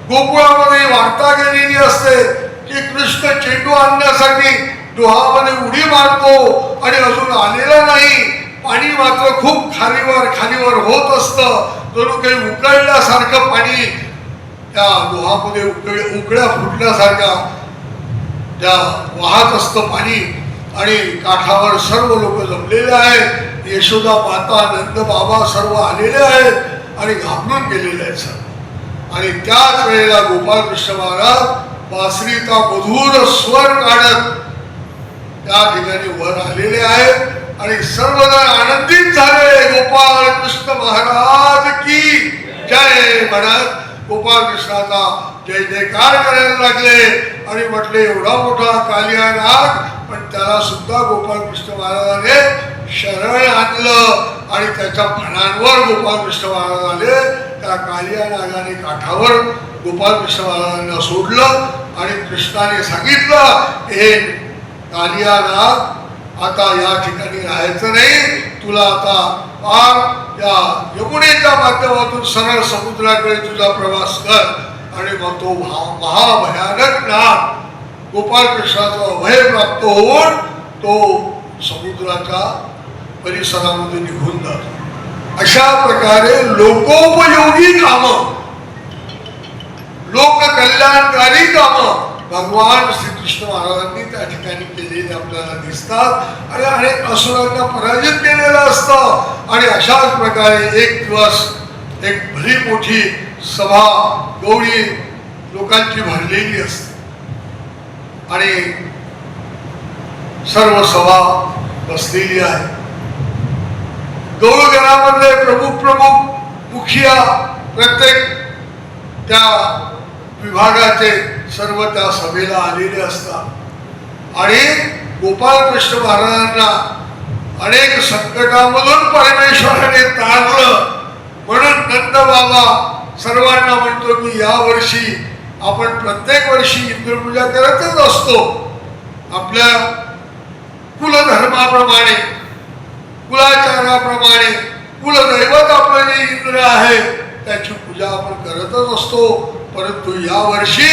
Speaker 3: गोकुळामध्ये वार्ता गेलेली असते की कृष्ण चेंडू आणण्यासाठी डोहामध्ये उडी मारतो आणि अजून आलेला नाही. पाणी मात्र खूप खालीवर होत असतं, जणू काही उकळल्यासारखं पाणी त्या डोहामध्ये उकळ्या फुटल्यासारखा त्या वाहत असतं पाणी आणि काठावर सर्व लोक जमलेले आहेत. यशोदा माता, नंद बाबा सर्व आलेले आहेत आणि घाबरून गेलेले आहेत सर्व. आणि त्याच वेळेला गोपाळकृष्ण महाराज बासरीचा मधुर स्वर काढत त्या ठिकाणी वर आलेले आहेत आणि सर्वजण आनंदित झाले. गोपाळ कृष्ण महाराज की जय म्हणत गोपाळ कृष्णाचा जय जयकार करायला लागले. आणि म्हटले एवढा मोठा कालिया नाग, पण त्याला सुद्धा गोपाळ कृष्ण महाराजाने शरण आणलं आणि त्याच्या फणांवर गोपाळ कृष्ण महाराज आले. त्या कालिया नागाने काठावर गोपाळ कृष्ण महाराजांना सोडलं आणि कृष्णाने सांगितलं, हे कालिया नाग, आता या ठिकाणी राहायचं नाही, तुला आता पार या यमुनेच्या माध्यमातून सरळ समुद्राकडे तुझा प्रवास कर. आणि मग तो महाभयानक नाग गोपाळ कृष्णाचा अभय प्राप्त होऊन तो समुद्राच्या परिसरामध्ये निघून जातो. अशा प्रकारे लोकोपयोगी कामं, लोककल्याणकारी कामं भगवान श्रीकृष्ण महाराजांनी त्या ठिकाणी केलेले आपल्याला दिसतात. आणि अनेक असुरांना पराजित केलेलं असतं. आणि अशाच प्रकारे एक दिवस एक भली मोठी सभा गौरी लोकांची भरलेली असते आणि सर्व सभा बसलेली आहे. गौरगणामधले प्रमुख मुखिया, प्रत्येक त्या विभागाचे सर्व त्या सभेला आलेले असतात. आणि गोपाळ कृष्ण महाराजांना अनेक संकटामधून परमेश्वराने तारलं. म्हणून नंद बाबा सर्वांना म्हणतो की या वर्षी आपण प्रत्येक वर्षी इंद्रपूजा करतच असतो. आपल्या कुलधर्माप्रमाणे, कुलाचाराप्रमाणे कुलदैवत आपलं जे इंद्र आहे त्याची पूजा आपण करतच असतो. परंतु या वर्षी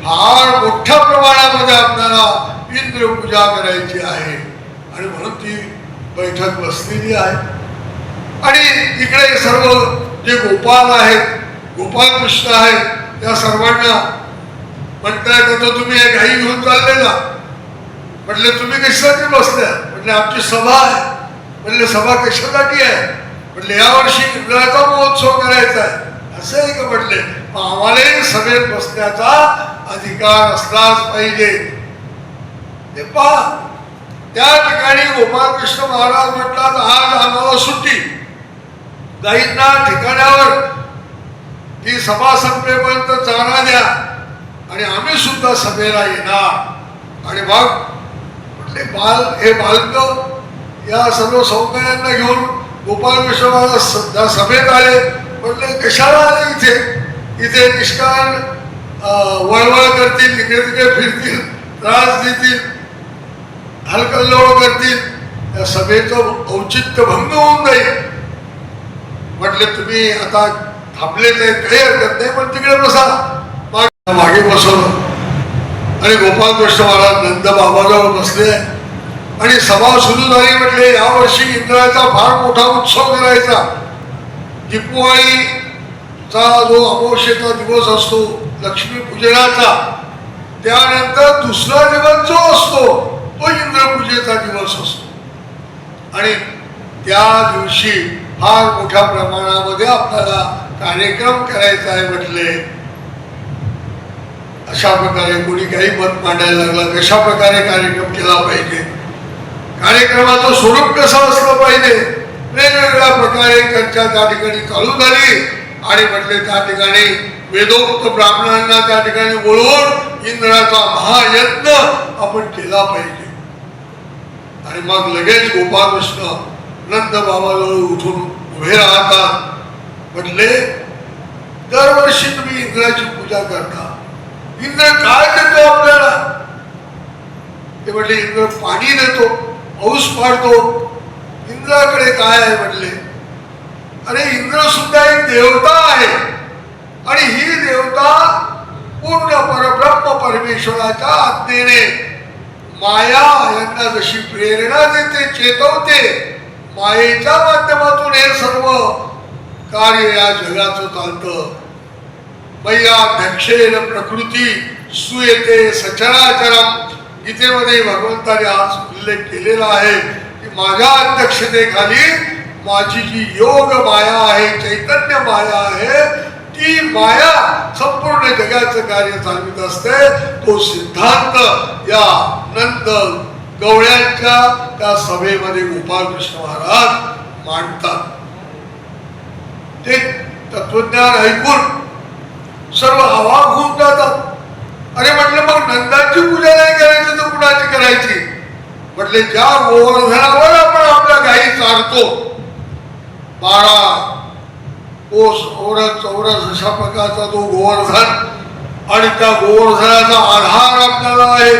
Speaker 3: फार मोठ्या प्रमाणामध्ये आपल्याला इंद्रपूजा करायची आहे आणि म्हणून ती बैठक बसलेली आहे. आणि इकडे सर्व जे गोपाल आहेत, गोपाळ कृष्ण आहेत, त्या सर्वांना म्हणताय तर तुम्ही एक गाई घेऊन चाललेला. म्हटले तुम्ही कशासाठी बसल्या? म्हटले आमची सभा आहे. म्हणले सभा कशासाठी आहे? म्हटले यावर्षी इंद्राचा महोत्सव करायचा आहे. असं आहे का? म्हटले आम्हाला सभेत बसण्याचा अधिकार असलाच पाहिजे. ते पहा, त्या ठिकाणी गोपाळ कृष्ण महाराज म्हटलात आज आम्हाला सुट्टी, गाईंना ठिकाणावर ती सभा संपेपर्यंत चारा द्या आणि आम्ही सुद्धा सभेला येणार. आणि मग म्हटले हे बालक या सर्व सौकर्यांना घेऊन गोपाळ कृष्ण महाराज सभेत आले. म्हटले कशाला आले इथे? इथे निष्कारण वळवळ करतील, इकडे तिकडे फिरतील, त्रास देतील, हलकल्लोळ करतील, त्या सभेचं औचित्य भंग होऊन जाईल. म्हटले तुम्ही आता थांबले ते काही हरकत नाही, पण तिकडे बसा. मागे बसवलं आणि गोपाळ कृष्ण महाराज नंद बाबाजवळ बसले आणि सभा सुरू झाली. म्हटले यावर्षी इंद्राचा फार मोठा उत्सव करायचा. दीपावलीचा जो अमावस्येचा दिवस असतो लक्ष्मी पूजनाचा, त्यानंतर दुसरा दिवस जो असतो तो इंद्रपूजेचा दिवस असतो. आणि त्या दिवशी फार मोठ्या प्रमाणामध्ये आपल्याला कार्यक्रम करायचा आहे. म्हटले अशा प्रकारे कोणी काही मत मांडायला लागला, कशा प्रकारे कार्यक्रम केला पाहिजे, कार्यक्रमाचं स्वरूप कसं असलं पाहिजे, वेगवेगळ्या प्रकारे चर्चा त्या ठिकाणी चालू झाली. आणि म्हटले त्या ठिकाणी वेदोक्त ब्राह्मणांना त्या ठिकाणी बोलवून इंद्राचा महायज्ञ आपण केला पाहिजे. आणि मग लगेच गोपाळ कृष्ण नंद बाबाजवळ उठून उभे राहतात. म्हटले दरवर्षी तुम्ही इंद्राची पूजा करता, इंद्र काय देतो आपल्याला? ते म्हटले इंद्र पाणी देतो, पाऊस पाडतो. इंद्राकडे काय आहे? म्हटले अरे इंद्र सुद्धा एक देवता आहे आणि ही देवता पूर्ण परब्रह्म परमेश्वराच्या आज्ञेने माया यांना जशी प्रेरणा देते, चेतवते, मायेच्या माध्यमातून हे सर्व कार्य या जगाचं चालतं. मय्याध्यक्षेन प्रकृती सुयेते सचराचरम. गीतेमध्ये भगवंताने आज उल्लेख केलेला आहे की माझ्या अध्यक्षतेखाली माझी जी योग माया आहे, चैतन्य माया आहे, ती माया संपूर्ण जगाचं कार्य चालवित असते. तो सिद्धांत या नंद गवळ्यांच्या त्या सभेमध्ये गोपाळकृष्ण महाराज मांडतात. ते तत्वज्ञान ऐकून सर्व अवाक होऊन जातात. अरे म्हटलं मग नंदाची पूजा नाही करायची तर कुणाची करायची? म्हटले ज्या गोवर्धनावर आपण आपल्या गायी चारतो, 12 कोस औरत चौरस अशा प्रकारचा तो गोवर्धन, आणि त्या गोवर्धनाचा आधार आपल्याला आहे.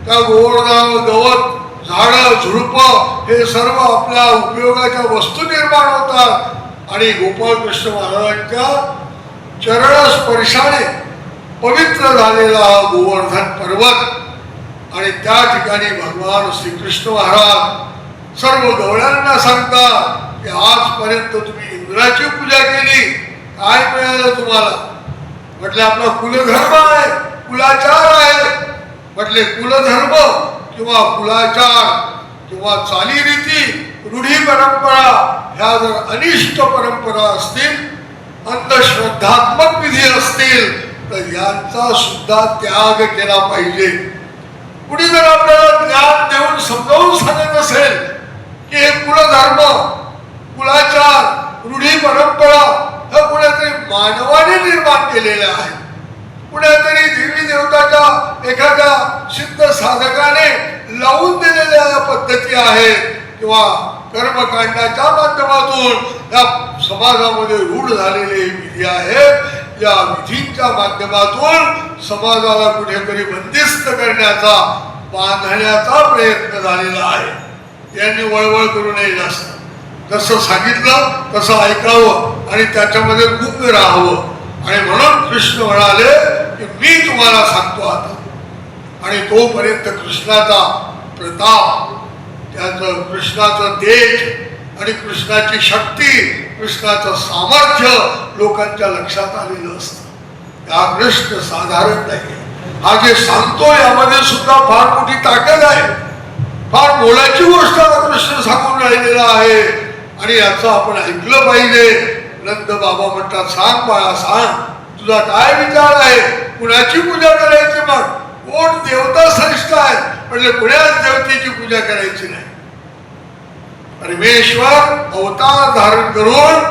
Speaker 3: त्या गोवर्धनावर गवत, झाडं, झुडपं हे सर्व आपल्या उपयोगाच्या वस्तू निर्माण होतात. आणि गोपाळकृष्ण महाराजांच्या चरणस्पर्शाने पवित्र झालेला हा गोवर्धन पर्वत, आणि त्या ठिकाणी भगवान श्रीकृष्ण महाराज सर्व गवळ्यांना सांगतात की आजपर्यंत तुम्ही इंद्राची पूजा केली, काय मिळालं तुम्हाला? म्हटले आपला कुलधर्म आहे, कुलाचार आहे. म्हटले कुलधर्म किंवा कुलाचार किंवा चालीरीती, रूढी परंपरा ह्या जर अनिष्ट परंपरा असतील, अंधश्रद्धात्मक विधी असतील, तर यांचा सुद्धा त्याग केला पाहिजे. कुणी जर आपल्याला ज्ञान देऊन समजावून सांगत असेल की हे कुलधर्म, कुलाचार, रूढी परंपरा ह्या कुणीतरी मानवाने निर्माण केलेल्या आहेत, कुणीतरी देवी देवताच्या एखाद्या सिद्ध साधकाने लावून दिलेल्या पद्धती आहेत, किंवा कर्मकांडाच्या माध्यमातून या समाजामध्ये रूढ झालेले विधी आहेत, या विधींच्या माध्यमातून समाजाला कुठेतरी बंदिस्त करण्याचा, बांधण्याचा प्रयत्न झालेला आहे. यांनी वळवळ करू नये. जास्त जसं सांगितलं तसं ऐकावं आणि त्याच्यामध्ये गुंग राहावं. आणि म्हणून कृष्ण म्हणाले की मी तुम्हाला सांगतो आता. आणि तोपर्यंत कृष्णाचा प्रताप, त्याचं कृष्णाचं तेज आणि कृष्णाची शक्ती, कृष्णाचं सामर्थ्य लोकांच्या लक्षात आलेलं असतं. हा कृष्ण साधारण नाही. हा जे सांगतो यामध्ये सुद्धा फार मोठी ताकद आहे, फार मोलाची गोष्ट कृष्ण सांगून राहिलेला आहे. आणि याचं आपण ऐकलं पाहिजे. नंद बाबा म्हणतात, सांग बाळा सांग, तुझा काय विचार आहे? कुणाची पूजा करायची? मग कोण देवता श्रेष्ठ आहे? म्हणजे कुणाच देवतेची पूजा करायची नाही. परमेश्वर अवतार धारण करून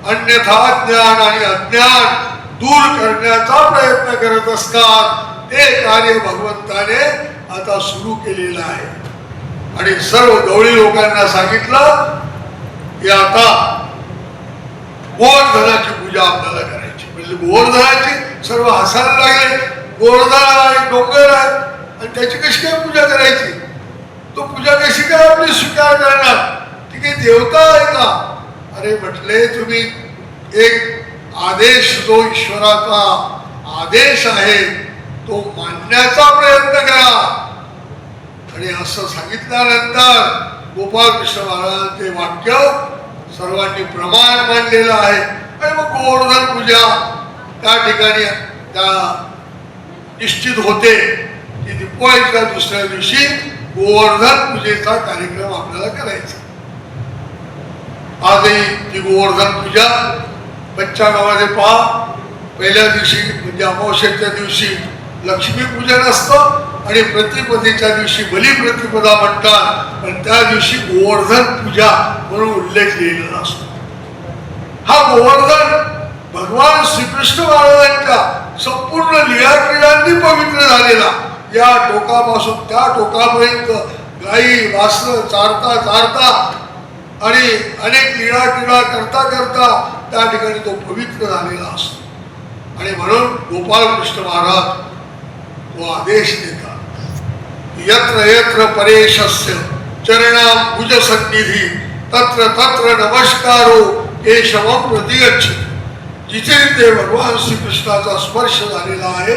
Speaker 3: अन्यथा ज्ञान आणि अज्ञान दूर करण्याचा प्रयत्न करत असतात. ते कार्य भगवंताने आता सुरू केलेलं आहे. आणि सर्व गवळी लोकांना सांगितलं की आता गोवर्धनाची पूजा आपल्याला करायची. म्हणजे गोवर्धनाची सर्व हसायला लागले. गोवर्धन आहे, डोंगर आहे, आणि त्याची कशी काय पूजा करायची? तो पूजा कशी काय आपली स्वीकार करणार? ती काही देवता आहे का? अरे म्हटले, तुम्ही एक आदेश, जो ईश्वराचा आदेश आहे तो मानण्याचा प्रयत्न करा. आणि असं सांगितल्यानंतर गोपाळकृष्ण महाराजांचे वाक्य सर्वांनी प्रमाण मानलेलं आहे. आणि मग गोवर्धन पूजा त्या ठिकाणी त्या निश्चित होते की दिवाळीच्या दुसऱ्या दिवशी गोवर्धन पूजेचा कार्यक्रम आपल्याला करायचा. आजही ती गोवर्धन पूजा बच्चा गावामध्ये पहा. पहिल्या दिवशी म्हणजे अमावस्येच्या दिवशी लक्ष्मीपूजन असतं, आणि प्रतिपदेच्या दिवशी बलिप्रतिपदा म्हणतात, पण त्या दिवशी गोवर्धन पूजा म्हणून उल्लेख लिहिलेला असतो. हा गोवर्धन भगवान श्रीकृष्ण महाराजांच्या संपूर्ण लीळा क्रीडांनी पवित्र झालेला. या टोकापासून त्या टोकापर्यंत गायी वासरं चारता चारता आणि अनेक लीळा क्रीडा करता करता त्या ठिकाणी तो पवित्र झालेला असतो. आणि म्हणून गोपाळकृष्ण महाराज तो आदेश देतात, यत्र यत्र परेशस्य चरणां भुज सन्निधी तत्र तत्र नमस्कारो केशवं प्रतिगच्छति. जिथे जिथे भगवान श्रीकृष्णाचा स्पर्श झालेला आहे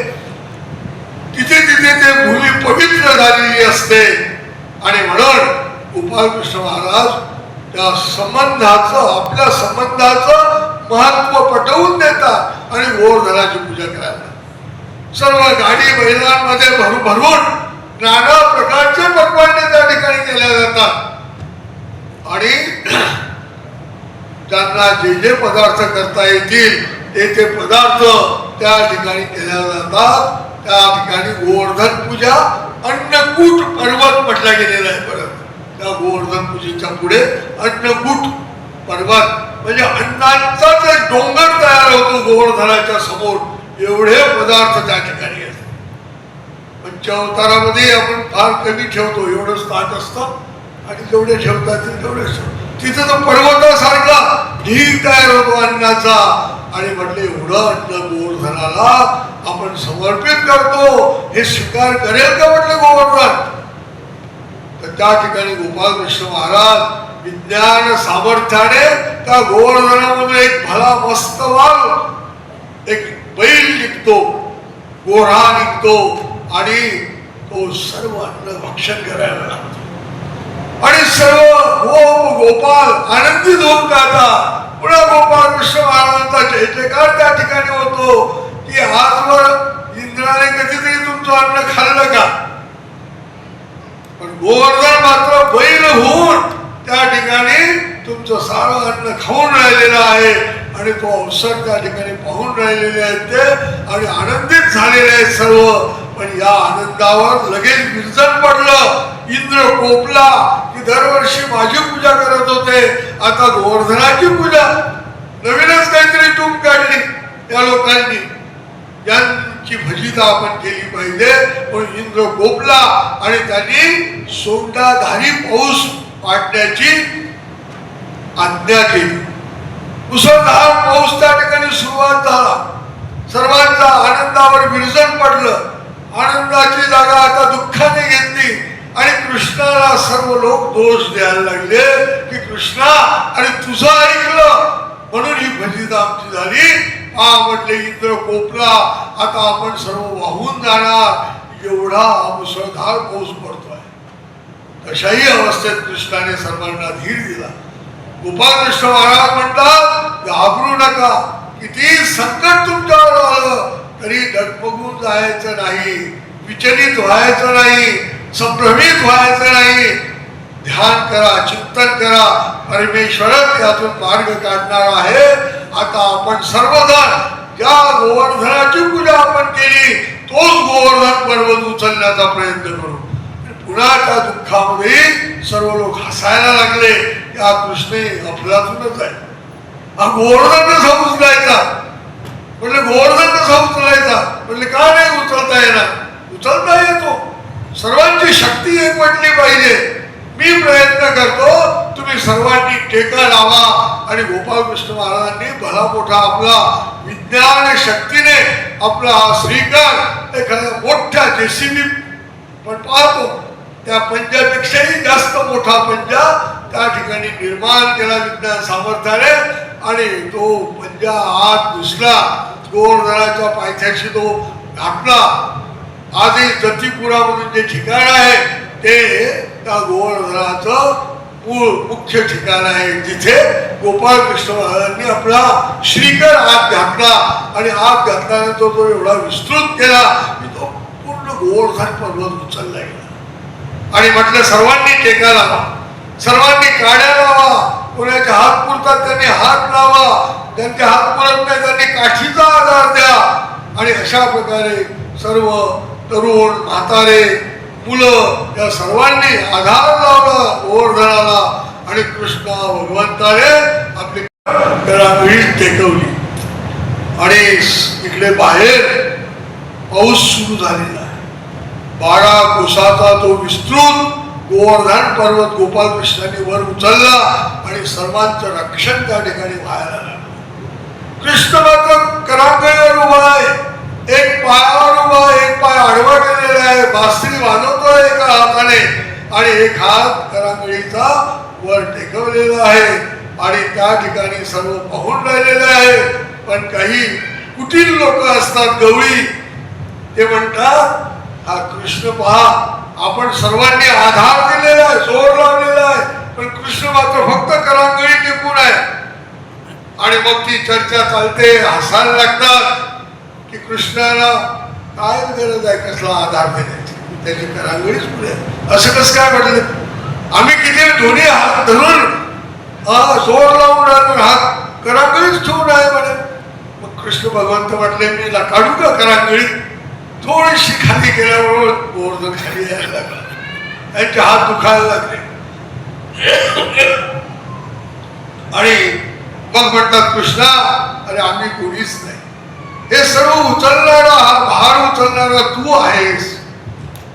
Speaker 3: तिथे तिथे ते भूमी पवित्र झालेली असते. आणि म्हणून गोपाळकृष्ण महाराज त्या संबंधाचं, आपल्या संबंधाचं महत्व पटवून देतात आणि गोवर्धनाची पूजा करायला. सर्व गाडी बैलांमध्ये भरून नाना प्रकारचे पक्वाने त्या ठिकाणी केल्या जातात. आणि त्यांना जे जे पदार्थ करता येतील ते पदार्थ त्या ठिकाणी केल्या जातात. त्या ठिकाणी गोवर्धन पूजा अन्नकूट पर्वत म्हटला गेलेला आहे. परत त्या गोवर्धन पूजेच्या पुढे अन्नकूट पर्वत म्हणजे अन्नाचाच एक डोंगर तयार होतो गोवर्धनाच्या समोर. एवढे पदार्थ त्या ठिकाणी असतात. पंचावतारामध्ये आपण फार कमी ठेवतो, एवढंच ताट असतं आणि जेवढे ठेवतात तेवढेच. तिथं तो पर्वतासारखा ढीग तयार होतो अन्नाचा. आणि म्हटले एवढं अन्न गोवर्धनाला आपण समर्पित करतो, हे स्वीकार करेल का म्हटलं गोवर्धन. तर त्या ठिकाणी गोपालकृष्ण महाराज विज्ञान सामर्थ्याने त्या गोवर्धनामधून एक भला मस्त वाल एक बैल निघतो, गोरा निघतो आणि तो सर्व अन्न भक्षण करायला लागतो. आणि सर्व गोपाल आनंदित होऊन जातात. पुन्हा गोपाल कृष्ण महाराजांचा जय जयकार त्या ठिकाणी होतो की आजवर इंद्राने कधीतरी तुमचं अन्न खाल्लं का. पण गोवर्धन मात्र बैल होऊन त्या ठिकाणी तुमचं सारं अन्न खाऊन राहिलेलं आहे. आणि तो अवसर त्या ठिकाणी पाहून राहिलेले आहेत ते आणि आनंदित झालेले आहेत सर्व. पण या आनंदावर लगेच विरजन पडलं. इंद्र कोपला की दरवर्षी माझी पूजा करत होते, आता गोवर्धनाची पूजा. नवीनच काहीतरी टूम काढली त्या लोकांनी, ज्यांची भजिता आपण केली पाहिजे. पण इंद्र कोपला आणि त्यांनी सोंडाधारी पाऊस पाडण्याची आज्ञा केली. मुसळधार पाऊस त्या ठिकाणी सुरुवात झाला. सर्वांचा आनंदावर विरजन पडलं. आनंदाची जागा आता दुःखाने घेतली आणि कृष्णाला सर्व लोक दोष द्यायला लागले की कृष्णा आणि तुझं ऐकलं म्हणून ही भजिता आमची झाली. म्हटले इंद्र कोपला, आता आपण सर्व वाहून जाणार. एवढा मुसळधार पाऊस पडतोय. तशाही अवस्थेत कृष्णाने सर्वांना धीर दिला. गोपालकृष्ण महाराज म्हणतात घाबरू नका. किती संकट तुमच्यावर आलं तरी डगमगून जायचं नाही, विचलित व्हायचं नाही, संभ्रमित व्हायचं नाही. ध्यान करा, चिंतन करा. परमेश्वरच यातून मार्ग काढणार आहे. आता आपण सर्वजण ज्या गोवर्धनाची पूजा आपण केली तोच गोवर्धन पर्वत उचलण्याचा प्रयत्न करू. पुन्हा त्या दुःखामध्ये सर्व लोक हसायला लागले. या कृष्णे अफलातूनच आहे. हा गोवर्धन कसा उचलायचा. म्हणले गोवर्धन कसा उचलायचा. म्हणले का नाही उचलता येणार. उचलता येतो. सर्वांची शक्ती एक म्हटली पाहिजे. मी प्रयत्न करतो, तुम्ही सर्वांनी टेका लावा. आणि गोपालकृष्ण महाराजांनी भला मोठा आपला विज्ञान शक्तीने आपला श्रीकार एखाद्या मोठ्या जेसीबी पण पाहतो त्या पंजापेक्षाही जास्त मोठा पंजा त्या ठिकाणी निर्माण केला विज्ञान सामर्थ्याने. आणि तो पंजा आत घुसला, गोवर्धनाच्या पायथ्याशी तो घातला. आजही जतीपुरामधून जे ठिकाण आहे ते त्या गोवर्धनाचं मुख्य ठिकाण आहे, जिथे गोपालकृष्ण महाराजांनी आपला श्रीकर आत घातला. आणि आत घातल्यानंतर तो एवढा विस्तृत केला की तो पूर्ण गोवर्धन पर्वत उचलला गेला. आणि म्हटलं सर्वांनी टेका लावा, सर्वांनी काड्या लावा. कोणाचे हात पुरतात त्यांनी हात लावा, ज्यांचे हात पुरत नाही त्यांनी काठीचा आधार द्या. आणि अशा प्रकारे सर्व तरुण म्हातारे मुलं या सर्वांनी आधार लावला गोवर्धनाला. आणि कृष्ण भगवंताने आपली करांगळी टेकवली. आणि इकडे बाहेर पाऊस सुरू झालेला आहे. 12 कोसाचा तो विस्तृत गोवर्धन पर्वत गोपालकृष्णांनी वर उचलला आणि सर्वांचं रक्षण त्या ठिकाणी व्हायला लागलं. कृष्ण मात्र करांगळीवर उभा आहे. एक पायावर उभा, एक पाय आडवा केलेला आहे. बासरी वाजवतोय एका हाताने आणि एक हात करांगळीचा वर टेकवलेला आहे. आणि त्या ठिकाणी सर्व पाहून राहिलेले आहे. पण काही कुटील लोक असतात, गवळी, ते म्हणतात हा कृष्ण पहा, आपण सर्वांनी आधार दिलेला आहे, जोर लावलेला आहे, पण कृष्ण मात्र फक्त करांगळी टेकून आहे. आणि मग ती चर्चा चालते, हसायला लागतात की कृष्णाला काय गरज आहे कसला आधार देण्याची, त्याची करांगळीच पुढे. असं कसं काय म्हटलं. आम्ही किती दोन्ही हात धरून जोर लावून राहतो, हात करांगळीच ठेवून आहे म्हणे. मग कृष्ण भगवंत म्हटले मी काढू का करांगळी. थोडीशी खाली गेल्याबरोबर गोवर्धन खाली यायला लागला, त्यांचे हात दुखायला लागले आणि मग म्हणतात कृष्णा, अरे आम्ही कोणीच नाही, हे सर्व उचलणारा, हा भार उचलणारा तू आहेस.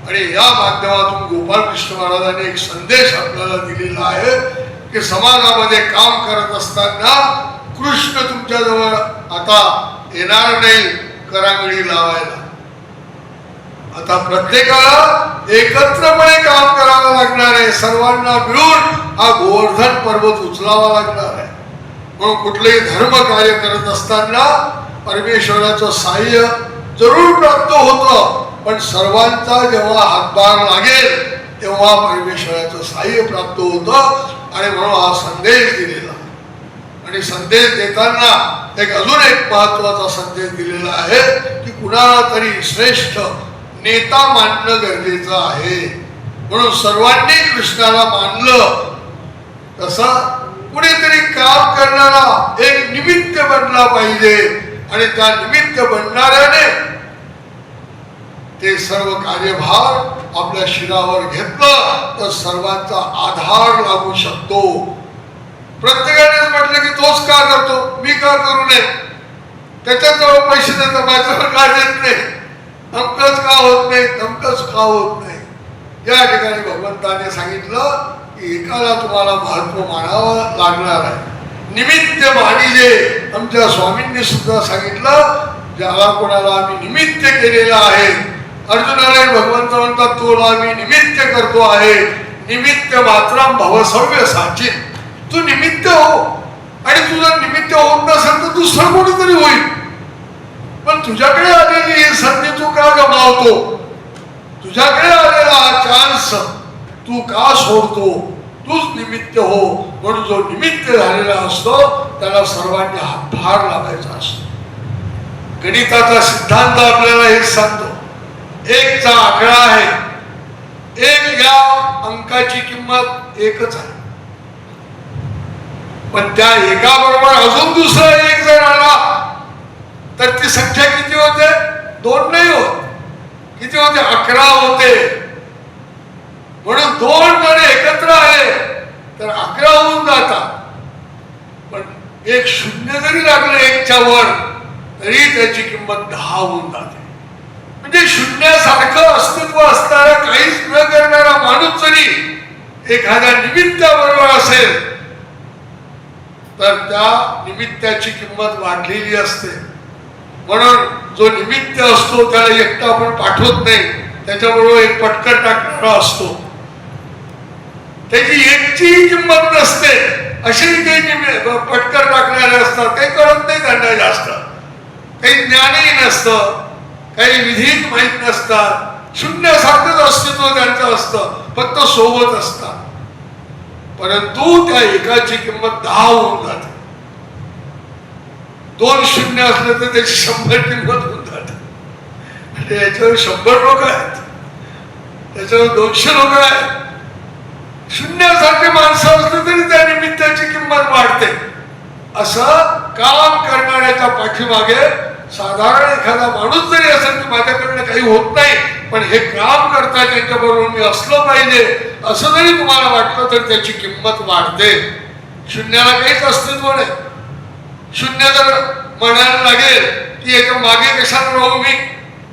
Speaker 3: आणि या माध्यमातून गोपाळ कृष्ण महाराजांनी एक संदेश आपल्याला दिलेला आहे की समाजामध्ये काम करत असताना कृष्ण तुमच्याजवळ आता येणार नाही करांगडी लावायला. आता प्रत्येकाला एकत्रपणे काम करावं लागणार आहे, सर्वांना मिळून हा गोवर्धन पर्वत उचलावा लागणार आहे. म्हणून कुठलेही धर्म कार्य करत असताना परमेश्वराचं साह्य जरूर प्राप्त होतं, पण सर्वांचा जेव्हा हातभार लागेल तेव्हा परमेश्वराचं साह्य प्राप्त होतं. आणि म्हणून हा संदेश दिलेला, आणि संदेश देताना अजून एक महत्वाचा संदेश दिलेला आहे की कुणाला तरी श्रेष्ठ नेता मानणं गरजेचं आहे. म्हणून सर्वांनी कृष्णाला मानलं, तसं कुणीतरी काम करणारा एक निमित्त बनला पाहिजे, आणि त्या निमित्त बनणाऱ्याने ते सर्व कार्यभार आपल्या शिरावर घेतलं तर सर्वांचा आधार लागू शकतो. प्रत्येकानेच म्हटलं की तोच का करतो, मी का करू नये, त्याच्याजवळ पैसे देतो, माझ्यावर का देत नाही, अमकच का होत नाही, तमकच का होत नाही. या ठिकाणी भगवंताने सांगितलं की एकाला तुम्हाला महत्व मानावं लागणार आहे. निमित्त मानिजे, आमच्या स्वामींनी सुद्धा सांगितलं, ज्याला कोणाला आम्ही निमित्त केलेलं आहे. अर्जुनाला भगवंत म्हणतात तुला मी निमित्त करतो आहे, निमित्त मात्र भवसव्य साचिन. तू निमित्त हो, आणि तुझं निमित्त होत नसेल तर दुसरं कोणीतरी होईल, पण तुझ्याकडे आलेली ही संधी तू का गमावतो, तुझ्याकडे आलेला हा चान्स तू का सोडतो, तूच निमित्त हो. म्हणून जो निमित्त झालेला असतो त्याला सर्वांनी हातभार लावायचा असतो. गणिताचा सिद्धांत आपल्याला हेच सांगतो, एकचा आकडा आहे, एक या अंकाची किंमत एकच आहे, पण त्या एका बरोबर अजून दुसरा एक जर आला तर ती संख्या किती होते, 2 नाही होत, किती होते, 11 होते. म्हणून 2 जण एकत्र आले तर 11 होऊन जातात, पण एक शून्य जरी लागलं एकच्या वर तरी त्याची किंमत 10 होऊन जाते. म्हणजे शून्यासारखं अस्तित्व असणारा, काहीच न करणारा माणूस जरी एखाद्या निमित्ताबरोबर असेल तर त्या निमित्ताची किंमत वाढलेली असते. म्हणून जो निमित्त असतो त्याला एकटा आपण पाठवत नाही, त्याच्याबरोबर एक पटकन टाकणारा असतो, त्याची एकची किंमत नसते. असे काही पटकन टाकणारे असतात, काही कळत नाही त्यांना जास्त, काही ज्ञानही नसतं, काही विधी माहीत नसतात, शून्यासारखंच अस्तित्व त्यांचं असतं, फक्त सोबत असतात. परंतु त्या एकाची किंमत 10 होऊन जाते. 2 शून्य असलं तर त्याची 100 किंमत होऊन जाते. म्हणजे याच्यावर 100 लोक आहेत, त्याच्यावर 200 लोक आहेत. शून्यासारखे माणसं असलं तरी त्या निमित्ताची किंमत वाढते. असं काम करणाऱ्याच्या पाठीमागे साधारण एखादा माणूस जरी असेल की माझ्याकडनं काही होत नाही, पण हे काम करतात त्यांच्याबरोबर मी असलं पाहिजे असं जरी तुम्हाला वाटलं तर त्याची किंमत वाढते. शून्याला काहीच अस्तित्व नाही. शून्य जर म्हणायला लागेल की याच्या मागे कशाला राहू मी,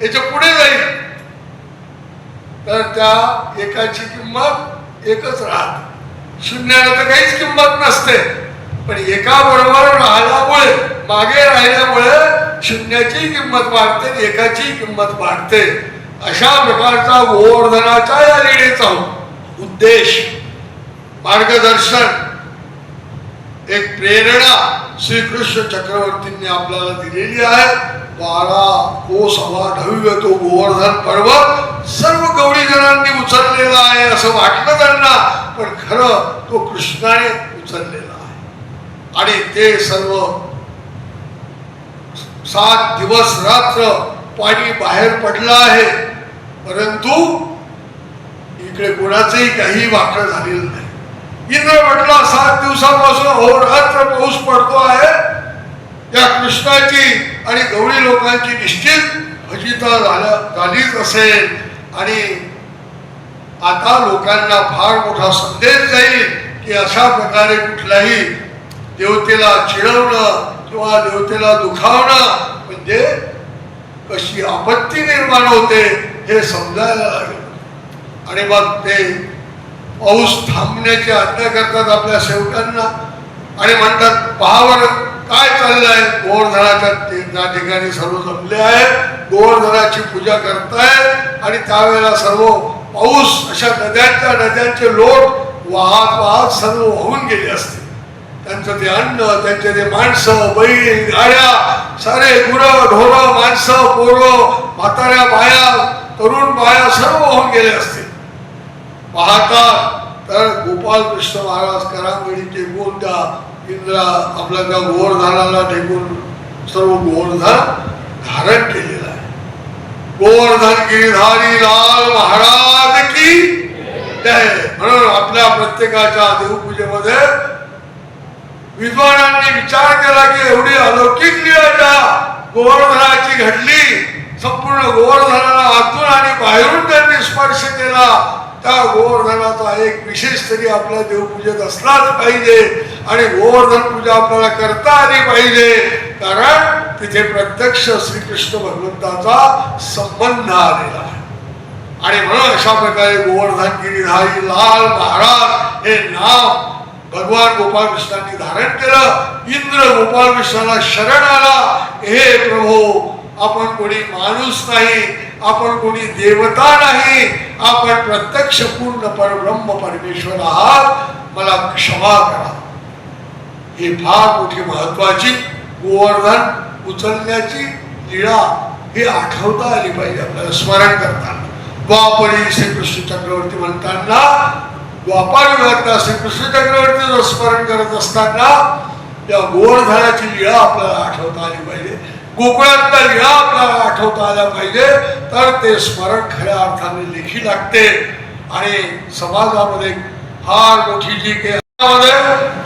Speaker 3: याच्या पुढे जाईल, तर त्या एकाची किंमत एकच राहते. शून्याला तर काहीच किंमत नसते, पण एका बरोबर राहिल्यामुळे, मागे राहिल्यामुळे शून्याची किंमत वाढते, एकाची किंमत वाढते. अशा प्रकारचा गोवर्धनाच्या या लीळेचा उद्देश, मार्गदर्शन, एक प्रेरणा श्रीकृष्ण चक्रवर्तींनी आपल्याला दिलेली आहे. 12 कोस अवाढव्य तो गोवर्धन पर्वत सर्व गवळीजनांनी उचललेला आहे असं वाटलं त्यांना, पण खरं तो कृष्णाने उचललेला आहे. आणि ते सर्व 7 दिवस रात्र पाणी बाहेर पडलं आहे, परंतु इकडे कोणाचंही काही वाकडं झालेलं नाही. इंद्र म्हटला 7 दिवसापासून अहोरात्र पाऊस पडतो आहे, त्या कृष्णाची आणि गवळी लोकांची निश्चित फजिता झालीच असेल. आणि आता लोकांना फार मोठा संदेश जाईल की अशा प्रकारे कुठल्याही देवतेला चिडवणं किंवा देवतेला दुखावणं म्हणजे कशी आपत्ती निर्माण होते हे समजायला लागेल. आणि मग ते पाऊस थांबण्याची आज्ञा करतात आपल्या सेवकांना आणि म्हणतात पहावर काय चाललंय. गोवर्धनाच्या त्या ठिकाणी सर्व जमले आहेत, गोवर्धनाची पूजा करतायत आणि त्यावेळेला सर्व पाऊस अशा नद्यांचे लोट वाहत वाहत सर्व वाहून गेले असते. त्यांचं ते अन्न, त्यांचे ते माणसं, बैल, गाड्या, सारे गुरं ढोरं, माणसं, पोरं, म्हाताऱ्या बाया, तरुण बाया सर्व वाहून गेले असते. पाहता तर गोपाल कृष्ण महाराज करांगडी टेकून त्या इंद्रा आपल्या त्या गोवर्धनाला टेकून सर्व गोवर्धन धारण केलेलं आहे. गोवर्धन गिरिधारी लाल महाराज की जय. म्हणून आपल्या प्रत्येकाच्या देवपूजेमध्ये विद्वानांनी विचार केला की एवढी अलौकिक लीला ज्या गोवर्धनाची घडली, संपूर्ण गोवर्धनाला आतून आणि बाहेरून त्यांनी स्पर्श केला, त्या गोवर्धनाचा एक विशेष तरी आपल्या देवपूजेत असलाच पाहिजे. आणि गोवर्धन पूजा आपल्याला करता आली पाहिजे, कारण तिथे प्रत्यक्ष श्रीकृष्ण भगवंताचा संबंध आलेला आहे. आणि म्हणून अशा प्रकारे गोवर्धन गिरिधारी लाल महाराज हे नाव भगवान गोपाल कृष्णांनी धारण केलं. इंद्र गोपाल कृष्णाला शरण आला, हे प्रभू आपण कोणी माणूस नाही, आपण कोणी देवता नाही, आपण प्रत्यक्ष पूर्ण परब्रह्म परमेश्वर आहात, मला क्षमा करा. ही फार मोठी महत्वाची गोवर्धन उचलण्याची लीळा ही आठवता आली पाहिजे आपल्याला स्मरण करताना. द्वापरी श्रीकृष्ण चक्रवर्ती म्हणताना, द्वापार युगातल्या श्रीकृष्ण चक्रवर्तीचं स्मरण करत असताना त्या गोवर्धनाची लीळा आपल्याला आठवता आली पाहिजे, गोकुळातल्या लीळा आपल्याला आठवता आल्या पाहिजे, तर ते स्मरण खऱ्या अर्थाने लेखी लागते. आणि समाजामध्ये फार मोठी जी काही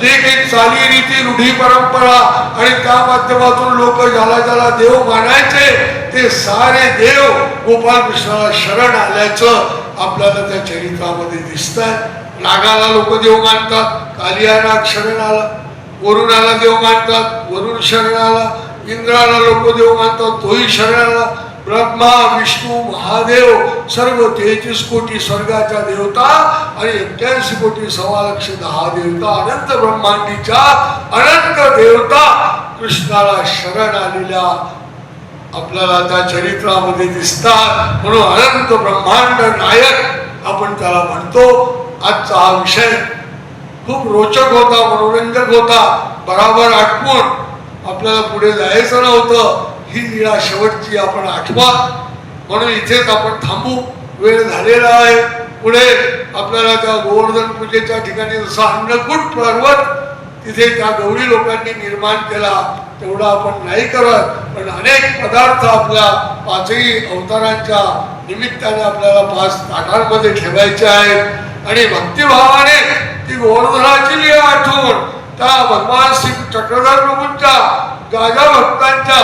Speaker 3: जे काही चालीरीती रूढी परंपरा आणि त्या माध्यमातून लोक ज्याला ज्याला देव मानायचे ते सारे देव गोपाल कृष्णाला शरण आल्याचं आपल्याला त्या चरित्रामध्ये दिसत आहे. नागाला लोक देव मानतात, कालियानाग शरण आला, वरुणाला देव मानतात, वरुण शरण आला, इंद्राला लोक देव मानतात, तोही शरण आला, ब्रह्मा विष्णू महादेव सर्व 33 कोटी स्वर्गाच्या देवता आणि 81 कोटी 1.25 देवता अनंत ब्रह्मांडीच्या अनंत देवता कृष्णाला शरण आलेल्या आपल्याला त्या चरित्रामध्ये दिसतात. म्हणून अनंत ब्रह्मांड नायक आपण त्याला म्हणतो. आजचा हा विषय खूप रोचक होता, मनोरंजक होता, बराबर आठवून आपल्याला पुढे जायचं नव्हतं. ही लीळा शेवटची आपण आठवा, म्हणून इथेच आपण थांबू. वेळ झालेला आहे. पुढे आपल्याला त्या गोवर्धन पूजेच्या ठिकाणी जसा अन्नकूट पर्वत तिथे त्या गवळी लोकांनी निर्माण केला तेवढा आपण नाही करत, पण अनेक पदार्थ आपल्या 5ही अवतारांच्या निमित्ताने आपल्याला 5 ताटांमध्ये ठेवायचे आहेत. आणि भक्तिभावाने ती गोवर्धनाची लीळा आठवून त्या भगवान श्री चक्रधर प्रभूंच्या गाजा भक्तांच्या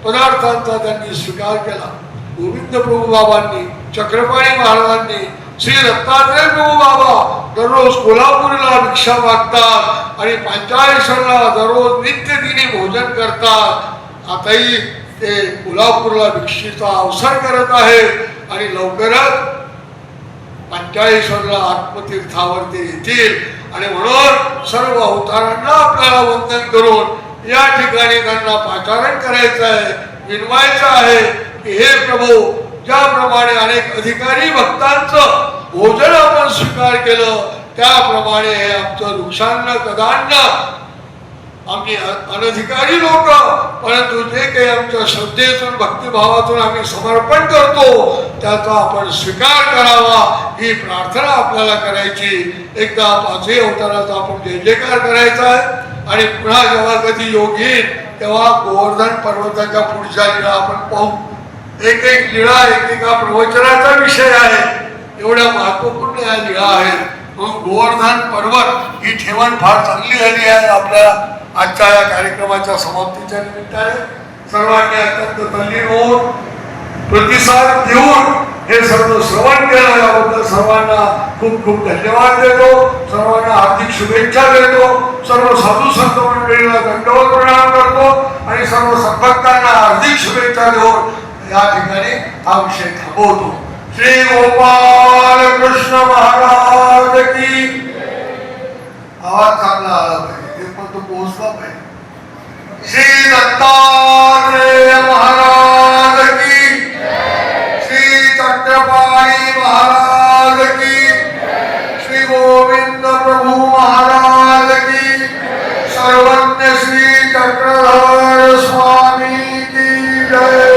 Speaker 3: पदार्थांचा त्यांनी स्वीकार केला. गोविंद प्रभू बाबांनी, चक्रपाणी महाराजांनी, श्री दत्तात्रय प्रभू बाबा दररोज कोल्हापूरला भिक्षा मागतात आणि पंचाळेश्वरला दररोज नित्यदिनी भोजन करतात. आताही ते कोल्हापूरला भिक्षेचा अवसर करत आहेत आणि लवकरच पंचाळेश्वरला आत्मतीर्थावर ते येतील. आणि म्हणून सर्व अवतारांना आपल्याला वंदन करून या ठिकाणी त्यांना पाचारण करायचं आहे, विनवायचं आहे की हे प्रभू, ज्याप्रमाणे अनेक अधिकारी भक्तांचं भोजन आपण स्वीकार केलं त्याप्रमाणे हे आमचं नुकसान कदान्न आम्ही अनधिकारी लोक, परंतु जे काही आमच्या श्रद्धेतून भक्तिभावातून आम्ही समर्पण करतो त्याचा आपण स्वीकार करावा ही प्रार्थना आपल्याला करायची. एकदा 5ही अवताराचा आपण जय जयकार करायचा आहे. आणि पुन्हा जेव्हा कधी योग येईल तेव्हा गोवर्धन पर्वताच्या पुढच्या लीळा आपण पाहू. एक एक लीळा एकेका प्रवचनाचा विषय आहे, एवढ्या महत्वपूर्ण या लीळा आहेत. म्हणून गोवर्धन पर्वत ही ठेवण फार चांगली झाली आहे आपल्या आजच्या या कार्यक्रमाच्या समाप्तीच्या निमित्ताने. सर्वांनी अत्यंत तल्लीन होऊन प्रतिसाद देऊन हे सर्व श्रवण केलं याबद्दल सर्वांना खूप खूप धन्यवाद देतो. सर्वांना हार्दिक शुभेच्छा देतो. सर्व साधू संत मंडळीला दंडवत प्रणाम करतो आणि सर्व संभक्तांना हार्दिक शुभेच्छा देऊन या ठिकाणी हा विषय थांबवतो. श्री गोपाल कृष्ण महाराज की. आवाज चांगला आला पाहिजे, ते पण तो पोहोचला पाहिजे. श्री दत्तात्रेय महाराज की. श्री चक्रपाणी महाराज की. श्री गोविंद प्रभु महाराज की. सर्वज्ञ श्री चक्रधर स्वामी की जय.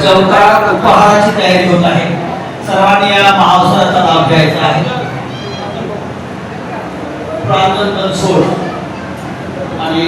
Speaker 1: जेवता उपहाराची तयारी होत आहे. सर्वांनी या महाअवसराचा लाभ घ्यायचा आहे. प्रार्थना बनसोड आणि